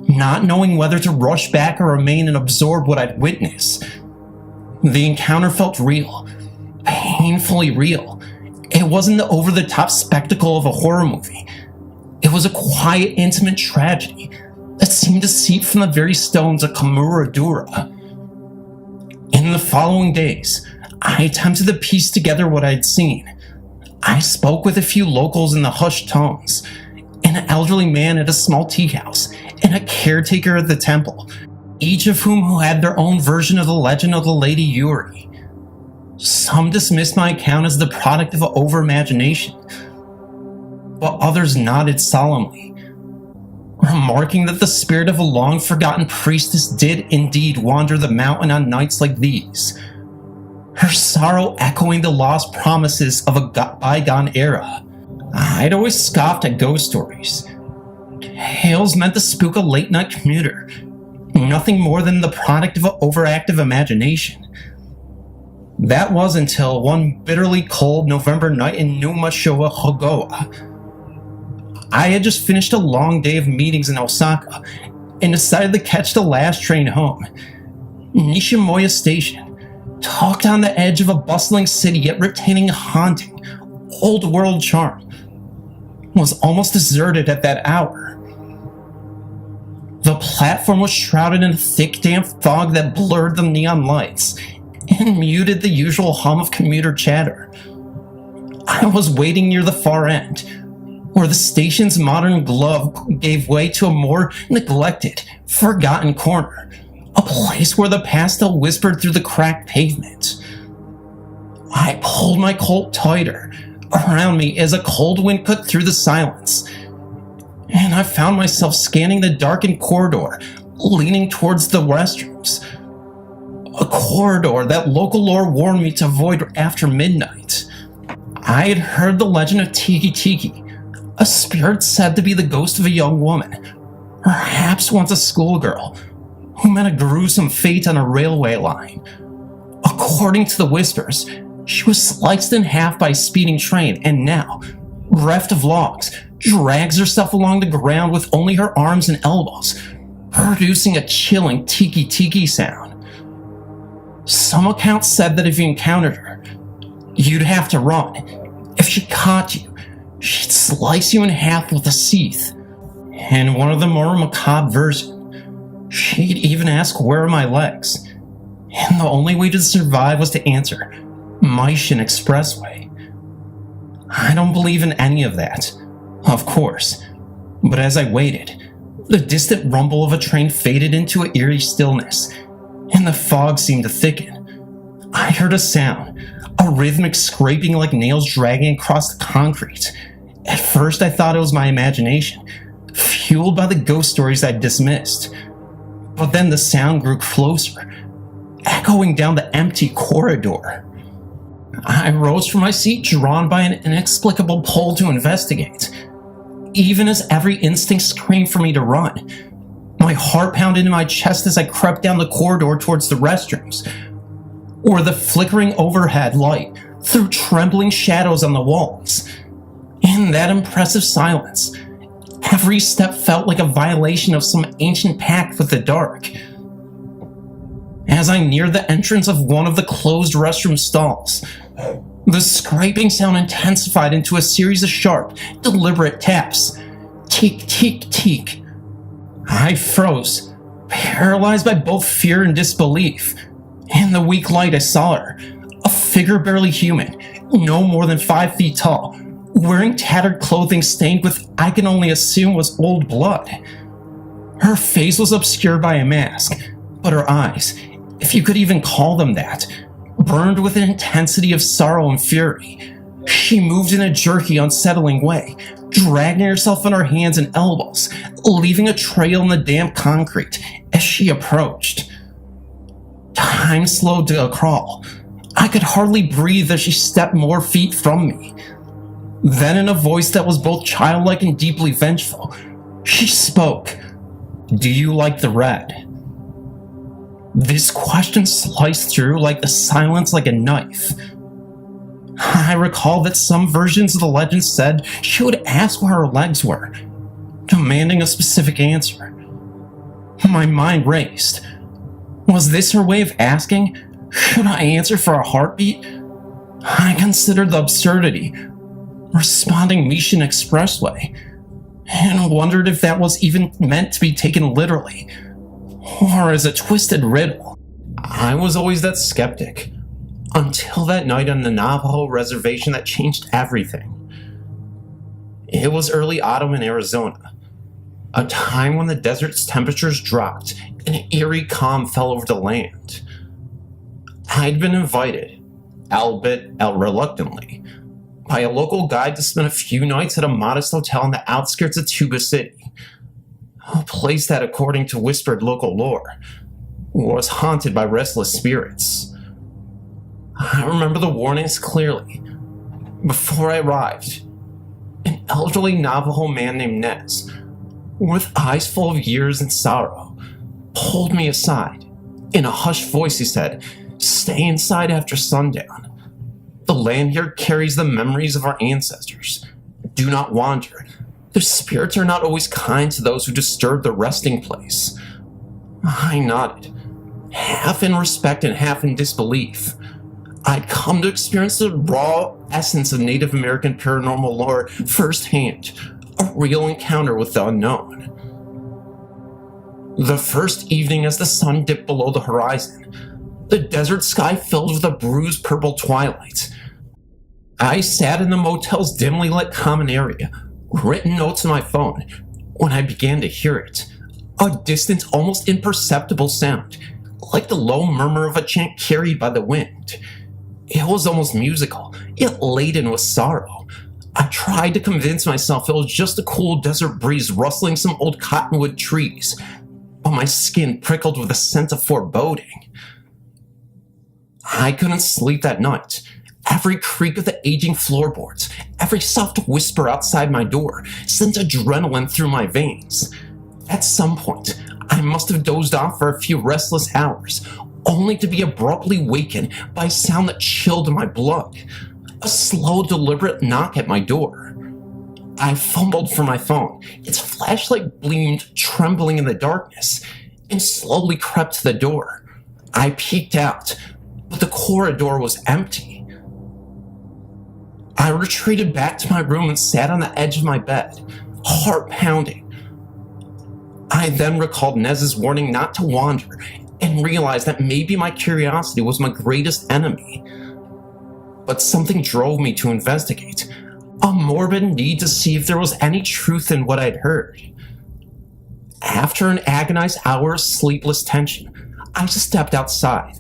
not knowing whether to rush back or remain and absorb what I'd witnessed. The encounter felt real, painfully real. It wasn't the over-the-top spectacle of a horror movie. It was a quiet, intimate tragedy that seemed to seep from the very stones of Kamuradura. In the following days, I attempted to piece together what I'd seen. I spoke with a few locals in the hushed tones, an elderly man at a small tea house, and a caretaker at the temple, each of whom had their own version of the legend of the Lady Yuri. Some dismissed my account as the product of over-imagination, but others nodded solemnly, remarking that the spirit of a long-forgotten priestess did indeed wander the mountain on nights like these, her sorrow echoing the lost promises of a bygone era. I'd always scoffed at ghost stories. Tales meant to spook a late-night commuter, nothing more than the product of an overactive imagination. That was until one bitterly cold November night in Numashowa, Hogoa. I had just finished a long day of meetings in Osaka and decided to catch the last train home. Nishimoya Station, tucked on the edge of a bustling city yet retaining a haunting, old-world charm, was almost deserted at that hour. The platform was shrouded in a thick, damp fog that blurred the neon lights and muted the usual hum of commuter chatter. I was waiting near the far end, where the station's modern glow gave way to a more neglected, forgotten corner, a place where the past still whispered through the cracked pavement. I pulled my coat tighter around me as a cold wind cut through the silence, and I found myself scanning the darkened corridor, leaning towards the restrooms. A corridor that local lore warned me to avoid after midnight. I had heard the legend of Tiki Tiki, a spirit said to be the ghost of a young woman, perhaps once a schoolgirl, who met a gruesome fate on a railway line. According to the whispers, she was sliced in half by a speeding train and now, bereft of logs, drags herself along the ground with only her arms and elbows, producing a chilling tiki-tiki sound. Some accounts said that if you encountered her, you'd have to run. If she caught you, she'd slice you in half with a sheath. And one of the more macabre versions, she'd even ask where are my legs, and the only way to survive was to answer, Mission Expressway. I don't believe in any of that, of course, but as I waited, the distant rumble of a train faded into an eerie stillness, and the fog seemed to thicken. I heard a sound, a rhythmic scraping like nails dragging across the concrete. At first I thought it was my imagination, fueled by the ghost stories I'd dismissed. But then the sound grew closer, echoing down the empty corridor. I rose from my seat, drawn by an inexplicable pull to investigate. Even as every instinct screamed for me to run, my heart pounded in my chest as I crept down the corridor towards the restrooms, where the flickering overhead light threw trembling shadows on the walls. In that impressive silence, every step felt like a violation of some ancient pact with the dark. As I neared the entrance of one of the closed restroom stalls, the scraping sound intensified into a series of sharp, deliberate taps. Teek, teek, teek. I froze, paralyzed by both fear and disbelief. In the weak light I saw her, a figure barely human, no more than 5 feet tall, wearing tattered clothing stained with I can only assume was old blood. Her face was obscured by a mask, but her eyes, if you could even call them that, burned with an intensity of sorrow and fury. She moved in a jerky, unsettling way, dragging herself on her hands and elbows, leaving a trail in the damp concrete as she approached. Time slowed to a crawl. I could hardly breathe as she stepped more feet from me. Then, in a voice that was both childlike and deeply vengeful, she spoke. "Do you like the red?" This question sliced through like the silence like a knife. I recall that some versions of the legend said she would ask where her legs were, demanding a specific answer. My mind raced. Was this her way of asking, should I answer for a heartbeat? I considered the absurdity, responding Mission Expressway, and wondered if that was even meant to be taken literally, or as a twisted riddle. I was always that skeptic, until that night on the Navajo reservation that changed everything. It was early autumn in Arizona, a time when the desert's temperatures dropped and an eerie calm fell over the land. I'd been invited, albeit reluctantly, by a local guide to spend a few nights at a modest hotel on the outskirts of Tuba City, a place that, according to whispered local lore, was haunted by restless spirits. I remember the warnings clearly. Before I arrived, an elderly Navajo man named Nez, with eyes full of years and sorrow, pulled me aside. In a hushed voice he said, "Stay inside after sundown. The land here carries the memories of our ancestors. Do not wander. Their spirits are not always kind to those who disturb their resting place." I nodded, half in respect and half in disbelief. I'd come to experience the raw essence of Native American paranormal lore firsthand, a real encounter with the unknown. The first evening as the sun dipped below the horizon, the desert sky filled with a bruised purple twilight. I sat in the motel's dimly lit common area, written notes on my phone, when I began to hear it. A distant, almost imperceptible sound, like the low murmur of a chant carried by the wind. It was almost musical, yet laden with sorrow. I tried to convince myself it was just a cool desert breeze rustling some old cottonwood trees, but my skin prickled with a sense of foreboding. I couldn't sleep that night. Every creak of the aging floorboards, every soft whisper outside my door sent adrenaline through my veins. At some point, I must have dozed off for a few restless hours, only to be abruptly wakened by a sound that chilled my blood. A slow, deliberate knock at my door. I fumbled for my phone. Its flashlight gleamed, trembling in the darkness, and slowly crept to the door. I peeked out, but the corridor was empty. I retreated back to my room and sat on the edge of my bed, heart pounding. I then recalled Nez's warning not to wander and realized that maybe my curiosity was my greatest enemy. But something drove me to investigate, a morbid need to see if there was any truth in what I'd heard. After an agonized hour of sleepless tension, I stepped outside.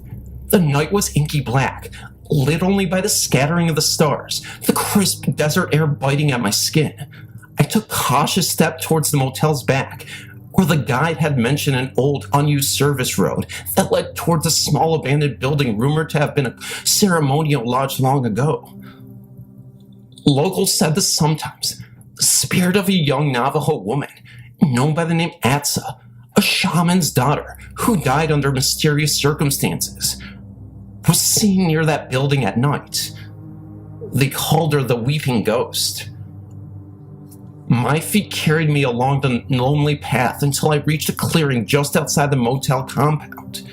The night was inky black, lit only by the scattering of the stars, the crisp desert air biting at my skin. I took a cautious step towards the motel's back, where the guide had mentioned an old, unused service road that led towards a small abandoned building rumored to have been a ceremonial lodge long ago. Locals said that sometimes the spirit of a young Navajo woman, known by the name Atsa, a shaman's daughter who died under mysterious circumstances, was seen near that building at night. They called her the Weeping Ghost. My feet carried me along the lonely path until I reached a clearing just outside the motel compound.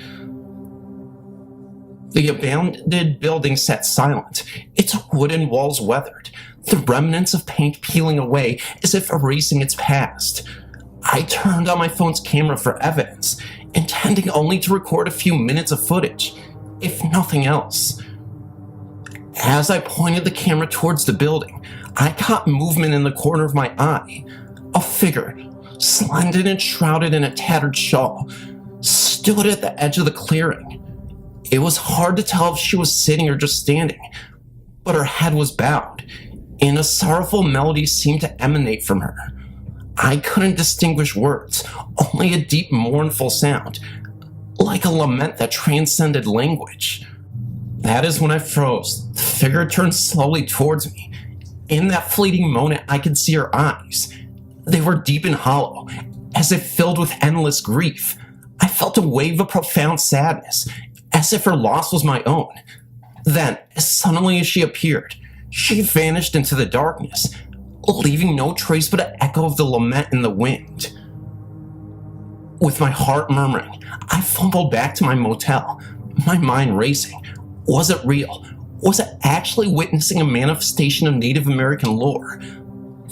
The abandoned building sat silent, its wooden walls weathered, the remnants of paint peeling away as if erasing its past. I turned on my phone's camera for evidence, intending only to record a few minutes of footage, if nothing else. As I pointed the camera towards the building, I caught movement in the corner of my eye. A figure, slender and shrouded in a tattered shawl, stood at the edge of the clearing. It was hard to tell if she was sitting or just standing, but her head was bowed, and a sorrowful melody seemed to emanate from her. I couldn't distinguish words, only a deep mournful sound, like a lament that transcended language. That is when I froze. The figure turned slowly towards me. In that fleeting moment, I could see her eyes. They were deep and hollow, as if filled with endless grief. I felt a wave of profound sadness, as if her loss was my own. Then, as suddenly as she appeared, she vanished into the darkness, leaving no trace but an echo of the lament in the wind. With my heart murmuring, I fumbled back to my motel, my mind racing. Was it real? Was it actually witnessing a manifestation of Native American lore?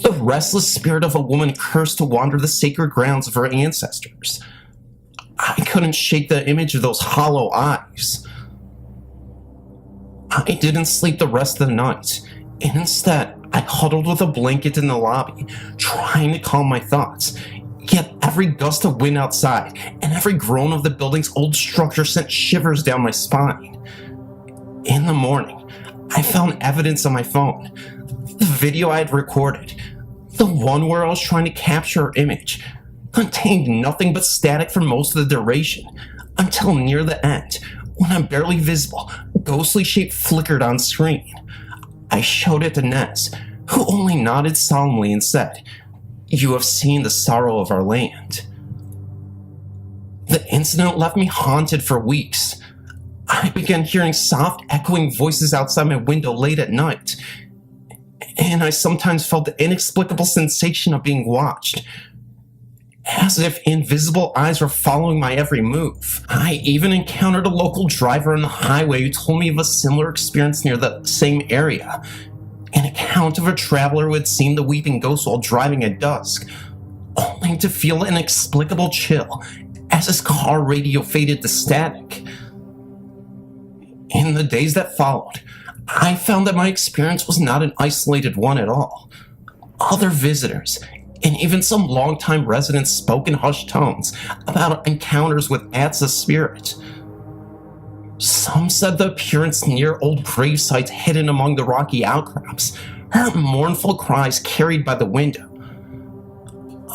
The restless spirit of a woman cursed to wander the sacred grounds of her ancestors. I couldn't shake the image of those hollow eyes. I didn't sleep the rest of the night, and instead, I huddled with a blanket in the lobby, trying to calm my thoughts. Yet every gust of wind outside and every groan of the building's old structure sent shivers down my spine. In the morning, I found evidence on my phone. The video I had recorded, the one where I was trying to capture her image, contained nothing but static for most of the duration, until near the end, when a barely visible, ghostly shape flickered on screen. I showed it to Nez, who only nodded solemnly and said, "You have seen the sorrow of our land." The incident left me haunted for weeks. I began hearing soft, echoing voices outside my window late at night, and I sometimes felt the inexplicable sensation of being watched. as if invisible eyes were following my every move. I even encountered a local driver on the highway who told me of a similar experience near the same area. An account of a traveler who had seen the weeping ghost while driving at dusk, only to feel an inexplicable chill as his car radio faded to static. In the days that followed, I found that my experience was not an isolated one at all. Other visitors, and even some longtime residents, spoke in hushed tones about encounters with Atsa's spirit. Some said the appearance near old grave sites hidden among the rocky outcrops, her mournful cries carried by the window.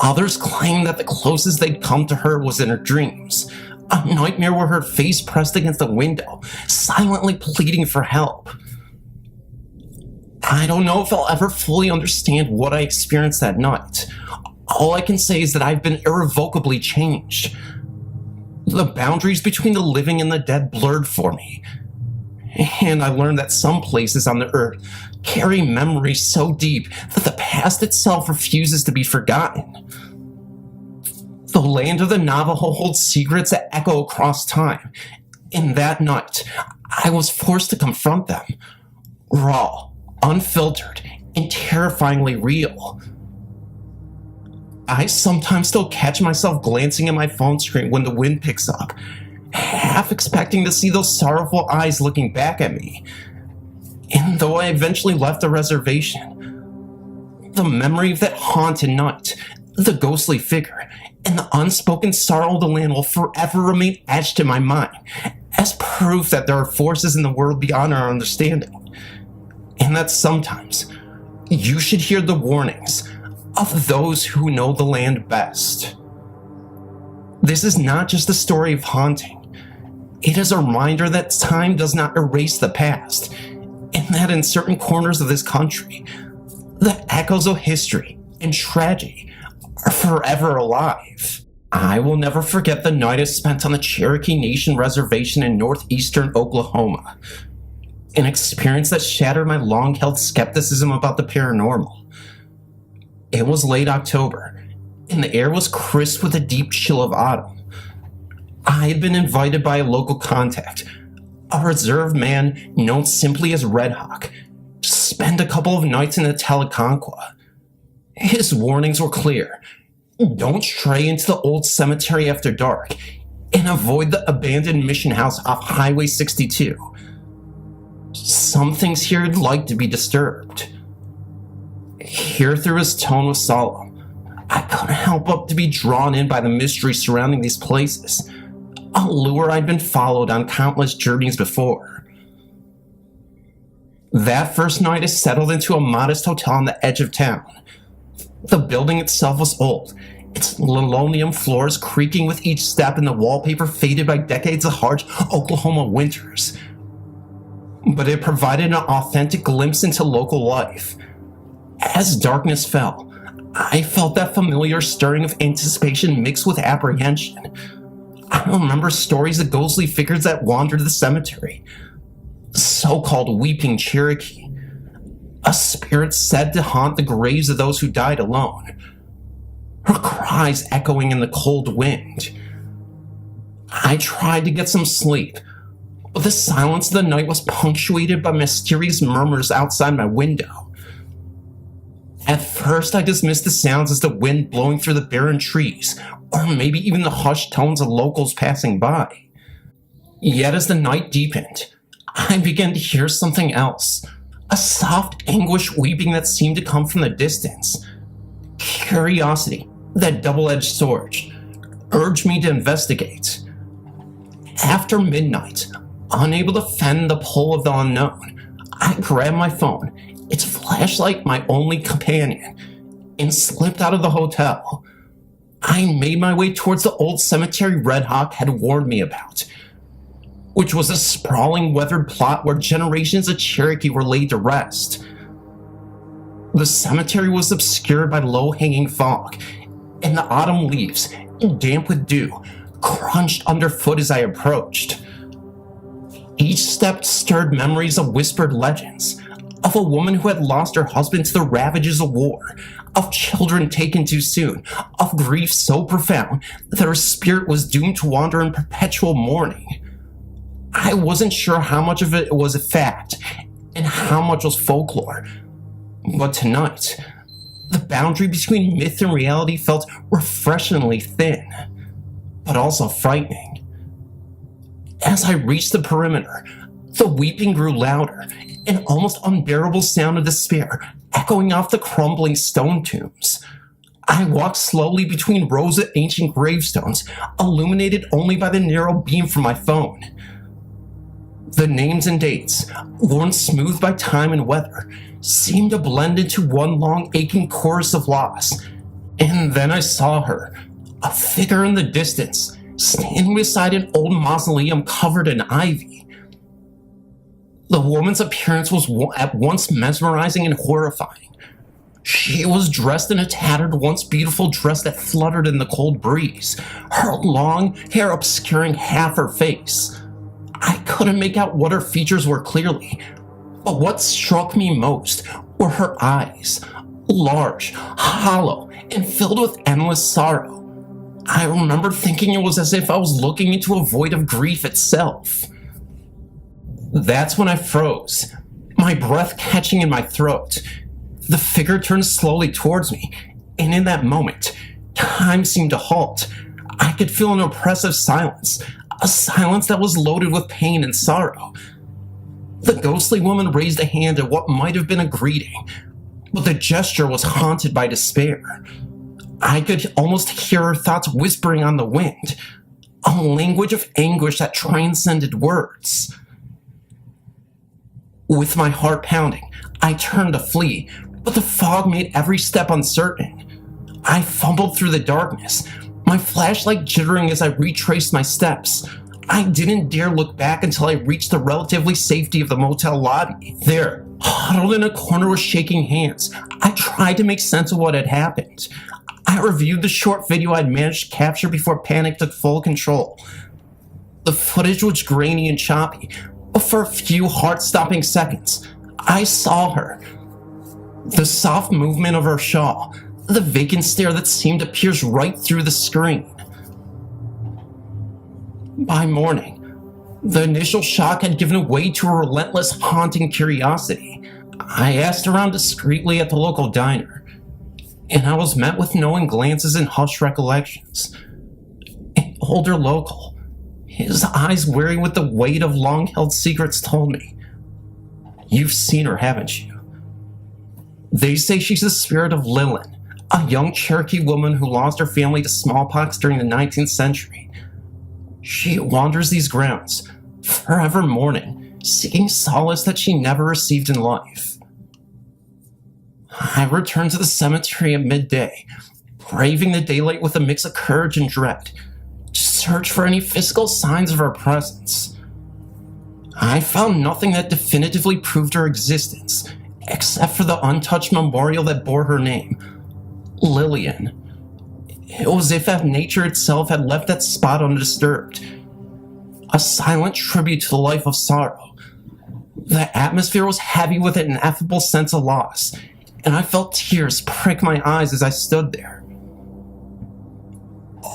Others claimed that the closest they'd come to her was in her dreams, a nightmare where her face pressed against the window, silently pleading for help. I don't know if I'll ever fully understand what I experienced that night. All I can say is that I've been irrevocably changed. The boundaries between the living and the dead blurred for me. And I learned that some places on the earth carry memories so deep that the past itself refuses to be forgotten. The land of the Navajo holds secrets that echo across time. And that night, I was forced to confront them. Raw, unfiltered, and terrifyingly real. I sometimes still catch myself glancing at my phone screen when the wind picks up, half expecting to see those sorrowful eyes looking back at me. And though I eventually left the reservation, the memory of that haunted night, the ghostly figure, and the unspoken sorrow of the land will forever remain etched in my mind as proof that there are forces in the world beyond our understanding. And that sometimes you should hear the warnings of those who know the land best. This is not just a story of haunting. It is a reminder that time does not erase the past, and that in certain corners of this country, the echoes of history and tragedy are forever alive. I will never forget the night I spent on the Cherokee Nation Reservation in northeastern Oklahoma, an experience that shattered my long-held skepticism about the paranormal. It was late October, and the air was crisp with a deep chill of autumn. I had been invited by a local contact, a reserved man known simply as Red Hawk, to spend a couple of nights in the Teleconqua. His warnings were clear. Don't stray into the old cemetery after dark, and avoid the abandoned mission house off Highway 62. Some things here would like to be disturbed. Here through his tone was solemn. I couldn't help but to be drawn in by the mystery surrounding these places, a lure I'd been followed on countless journeys before. That first night I settled into a modest hotel on the edge of town. The building itself was old, its linoleum floors creaking with each step and the wallpaper faded by decades of harsh Oklahoma winters. But it provided an authentic glimpse into local life. As darkness fell, I felt that familiar stirring of anticipation mixed with apprehension. I remember stories of ghostly figures that wandered the cemetery. So-called Weeping Cherokee, a spirit said to haunt the graves of those who died alone, her cries echoing in the cold wind. I tried to get some sleep, but the silence of the night was punctuated by mysterious murmurs outside my window. At first, I dismissed the sounds as the wind blowing through the barren trees, or maybe even the hushed tones of locals passing by. Yet as the night deepened, I began to hear something else, a soft anguish weeping that seemed to come from the distance. Curiosity, that double-edged sword, urged me to investigate. After midnight, unable to fend the pull of the unknown, I grabbed my phone, its flashlight my only companion, and slipped out of the hotel. I made my way towards the old cemetery Red Hawk had warned me about, which was a sprawling weathered plot where generations of Cherokee were laid to rest. The cemetery was obscured by low-hanging fog, and the autumn leaves, damp with dew, crunched underfoot as I approached. Each step stirred memories of whispered legends, of a woman who had lost her husband to the ravages of war, of children taken too soon, of grief so profound that her spirit was doomed to wander in perpetual mourning. I wasn't sure how much of it was a fact and how much was folklore, but tonight, the boundary between myth and reality felt refreshingly thin, but also frightening. As I reached the perimeter, the weeping grew louder, an almost unbearable sound of despair echoing off the crumbling stone tombs. I walked slowly between rows of ancient gravestones, illuminated only by the narrow beam from my phone. The names and dates, worn smooth by time and weather, seemed to blend into one long aching chorus of loss. And then I saw her, a figure in the distance, standing beside an old mausoleum covered in ivy. The woman's appearance was at once mesmerizing and horrifying. She was dressed in a tattered, once beautiful dress that fluttered in the cold breeze, her long hair obscuring half her face. I couldn't make out what her features were clearly, but what struck me most were her eyes, large, hollow, and filled with endless sorrow. I remember thinking it was as if I was looking into a void of grief itself. That's when I froze, my breath catching in my throat. The figure turned slowly towards me, and in that moment, time seemed to halt. I could feel an oppressive silence, a silence that was loaded with pain and sorrow. The ghostly woman raised a hand at what might have been a greeting, but the gesture was haunted by despair. I could almost hear her thoughts whispering on the wind, a language of anguish that transcended words. With my heart pounding, I turned to flee, but the fog made every step uncertain. I fumbled through the darkness, my flashlight jittering as I retraced my steps. I didn't dare look back until I reached the relative safety of the motel lobby. There, huddled in a corner with shaking hands, I tried to make sense of what had happened. I reviewed the short video I'd managed to capture before panic took full control. The footage was grainy and choppy, but for a few heart-stopping seconds, I saw her. The soft movement of her shawl, the vacant stare that seemed to pierce right through the screen. By morning, the initial shock had given way to a relentless, haunting curiosity. I asked around discreetly at the local diner, and I was met with knowing glances and hushed recollections. An older local, his eyes weary with the weight of long-held secrets, told me, "You've seen her, haven't you? They say she's the spirit of Lillian, a young Cherokee woman who lost her family to smallpox during the 19th century. She wanders these grounds, forever mourning, seeking solace that she never received in life." I returned to the cemetery at midday, braving the daylight with a mix of courage and dread, to search for any physical signs of her presence. I found nothing that definitively proved her existence, except for the untouched memorial that bore her name, Lillian. It was as if nature itself had left that spot undisturbed, a silent tribute to the life of sorrow. The atmosphere was heavy with an ineffable sense of loss, and I felt tears prick my eyes as I stood there.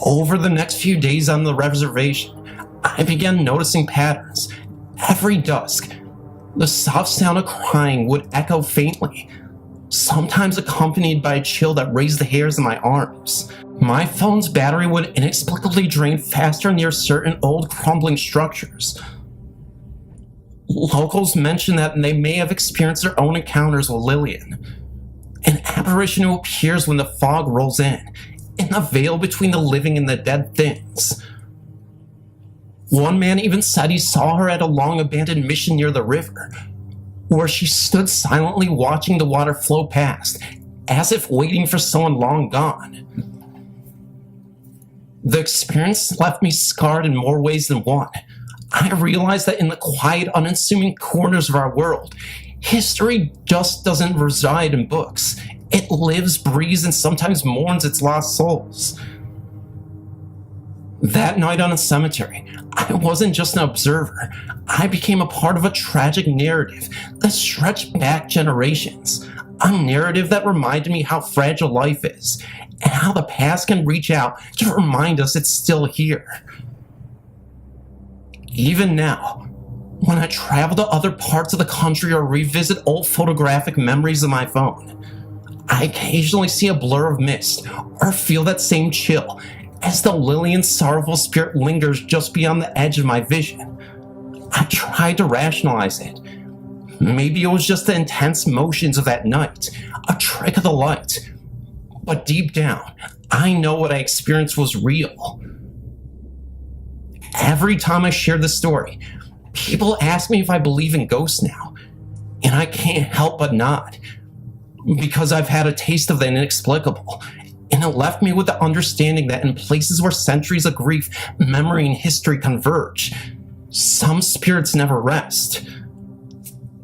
Over the next few days on the reservation, I began noticing patterns. Every dusk, the soft sound of crying would echo faintly, sometimes accompanied by a chill that raised the hairs on my arms. My phone's battery would inexplicably drain faster near certain old crumbling structures. Locals mentioned that they may have experienced their own encounters with Lillian, an apparition who appears when the fog rolls in, and the veil between the living and the dead thins. One man even said he saw her at a long-abandoned mission near the river, where she stood silently watching the water flow past, as if waiting for someone long gone. The experience left me scarred in more ways than one. I realized that in the quiet, unassuming corners of our world, history just doesn't reside in books. It lives, breathes, and sometimes mourns its lost souls. That night on a cemetery, I wasn't just an observer. I became a part of a tragic narrative that stretched back generations. A narrative that reminded me how fragile life is, and how the past can reach out to remind us it's still here. Even now, when I travel to other parts of the country or revisit old photographic memories of my phone, I occasionally see a blur of mist or feel that same chill as though Lillian's sorrowful spirit lingers just beyond the edge of my vision. I tried to rationalize it. Maybe it was just the intense motions of that night, a trick of the light. But deep down, I know what I experienced was real. Every time I share this story, people ask me if I believe in ghosts now, and I can't help but nod, because I've had a taste of the inexplicable, and it left me with the understanding that in places where centuries of grief, memory, and history converge, some spirits never rest.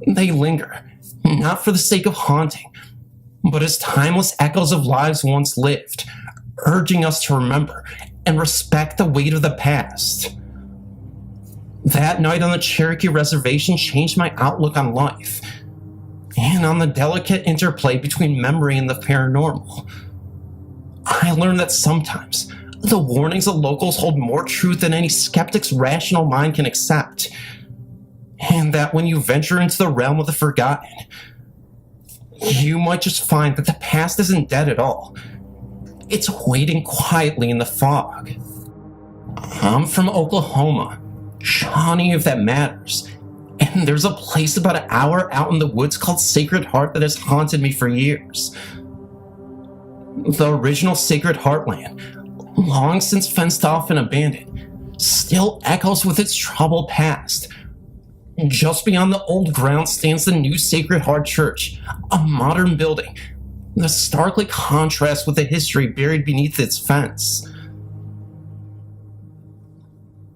They linger, not for the sake of haunting, but as timeless echoes of lives once lived, urging us to remember and respect the weight of the past. That night on the Cherokee Reservation changed my outlook on life, and on the delicate interplay between memory and the paranormal. I learned that sometimes the warnings of locals hold more truth than any skeptic's rational mind can accept, and that when you venture into the realm of the forgotten, you might just find that the past isn't dead at all. It's waiting quietly in the fog. I'm from Oklahoma, Shawnee if that matters, and there's a place about an hour out in the woods called Sacred Heart that has haunted me for years. The original Sacred Heartland, long since fenced off and abandoned, still echoes with its troubled past. Just beyond the old ground stands the new Sacred Heart Church, a modern building that starkly contrasts with the history buried beneath its fence.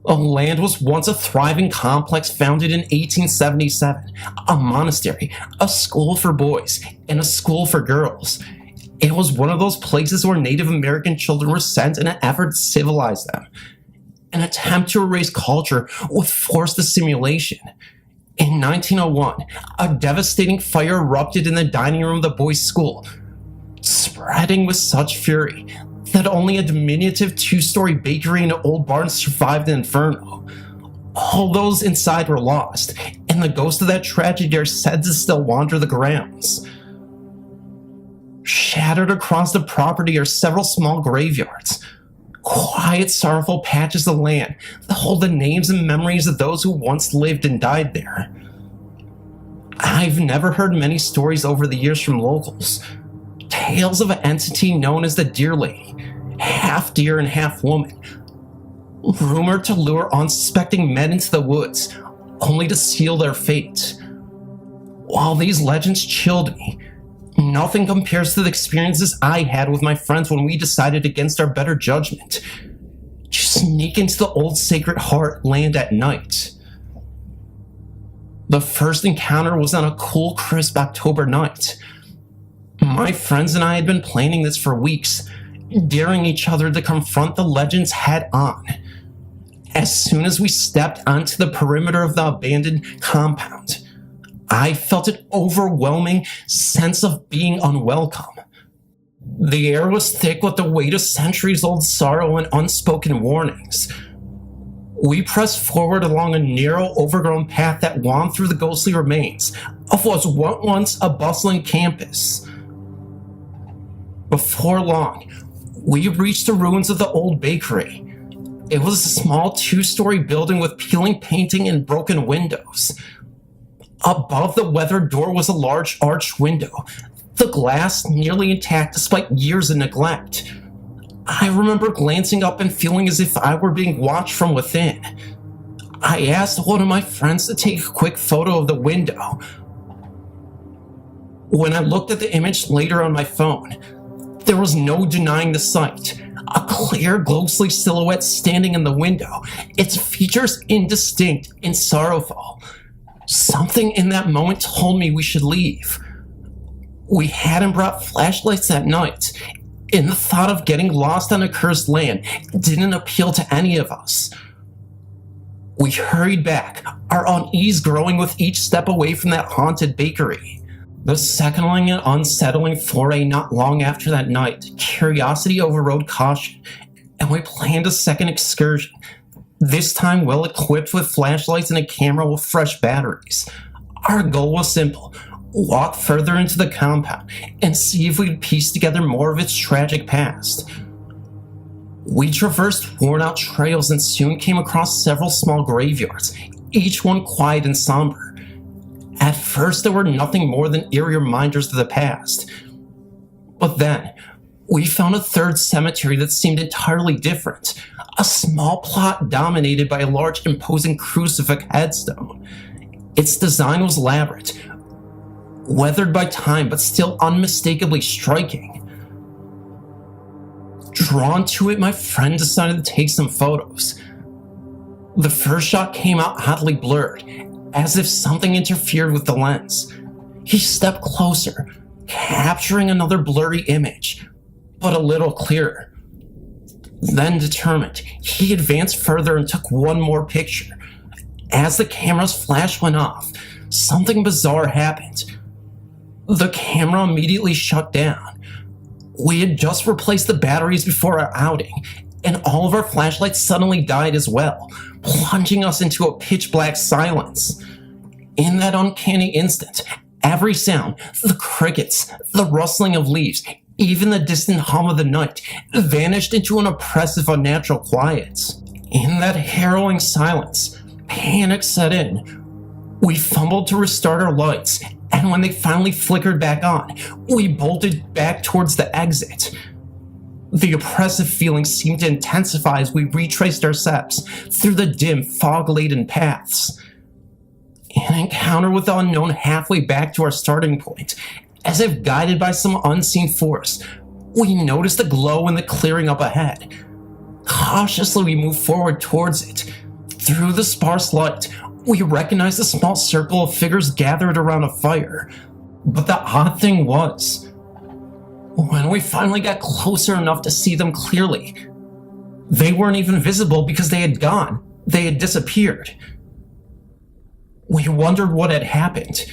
The land was once a thriving complex founded in 1877, a monastery, a school for boys, and a school for girls. It was one of those places where Native American children were sent in an effort to civilize them, an attempt to erase culture with forced assimilation. In 1901, a devastating fire erupted in the dining room of the boys' school, spreading with such fury that only a diminutive two-story bakery and an old barn survived the inferno. All those inside were lost, and the ghost of that tragedy are said to still wander the grounds. Shattered across the property are several small graveyards, quiet, sorrowful patches of land that hold the names and memories of those who once lived and died there. I've never heard many stories over the years from locals. Tales of an entity known as the Deer Lady, half deer and half woman, rumored to lure unsuspecting men into the woods, only to seal their fate. While these legends chilled me, nothing compares to the experiences I had with my friends when we decided against our better judgment to sneak into the old Sacred Heart land at night. The first encounter was on a cool, crisp October night. My friends and I had been planning this for weeks, daring each other to confront the legends head on. As soon as we stepped onto the perimeter of the abandoned compound, I felt an overwhelming sense of being unwelcome. The air was thick with the weight of centuries-old sorrow and unspoken warnings. We pressed forward along a narrow, overgrown path that wound through the ghostly remains of what was once a bustling campus. Before long, we reached the ruins of the old bakery. It was a small two-story building with peeling painting and broken windows. Above the weathered door was a large arched window, the glass nearly intact despite years of neglect. I remember glancing up and feeling as if I were being watched from within. I asked one of my friends to take a quick photo of the window. When I looked at the image later on my phone, there was no denying the sight. A clear, ghostly silhouette standing in the window, its features indistinct and sorrowful. Something in that moment told me we should leave. We hadn't brought flashlights that night, and the thought of getting lost on a cursed land didn't appeal to any of us. We hurried back, our unease growing with each step away from that haunted bakery. The seconding and unsettling foray not long after that night, curiosity overrode caution, and we planned a second excursion, this time well equipped with flashlights and a camera with fresh batteries. Our goal was simple: walk further into the compound and see if we could piece together more of its tragic past. We traversed worn-out trails and soon came across several small graveyards, each one quiet and somber. At first, there were nothing more than eerie reminders of the past. But then, we found a third cemetery that seemed entirely different. A small plot dominated by a large, imposing crucifix headstone. Its design was elaborate, weathered by time but still unmistakably striking. Drawn to it, my friend decided to take some photos. The first shot came out oddly blurred, as if something interfered with the lens. He stepped closer, capturing another blurry image, but a little clearer. Then determined, he advanced further and took one more picture. As the camera's flash went off, something bizarre happened. The camera immediately shut down. We had just replaced the batteries before our outing, and all of our flashlights suddenly died as well, plunging us into a pitch-black silence. In that uncanny instant, every sound, the crickets, the rustling of leaves, even the distant hum of the night, vanished into an oppressive, unnatural quiet. In that harrowing silence, panic set in. We fumbled to restart our lights, and when they finally flickered back on, we bolted back towards the exit. The oppressive feeling seemed to intensify as we retraced our steps through the dim, fog-laden paths. An encounter with the unknown halfway back to our starting point, as if guided by some unseen force, we noticed a glow in the clearing up ahead. Cautiously, we moved forward towards it. Through the sparse light, we recognized a small circle of figures gathered around a fire. But the odd thing was, when we finally got closer enough to see them clearly, they weren't even visible because they had gone. They had disappeared. We wondered what had happened,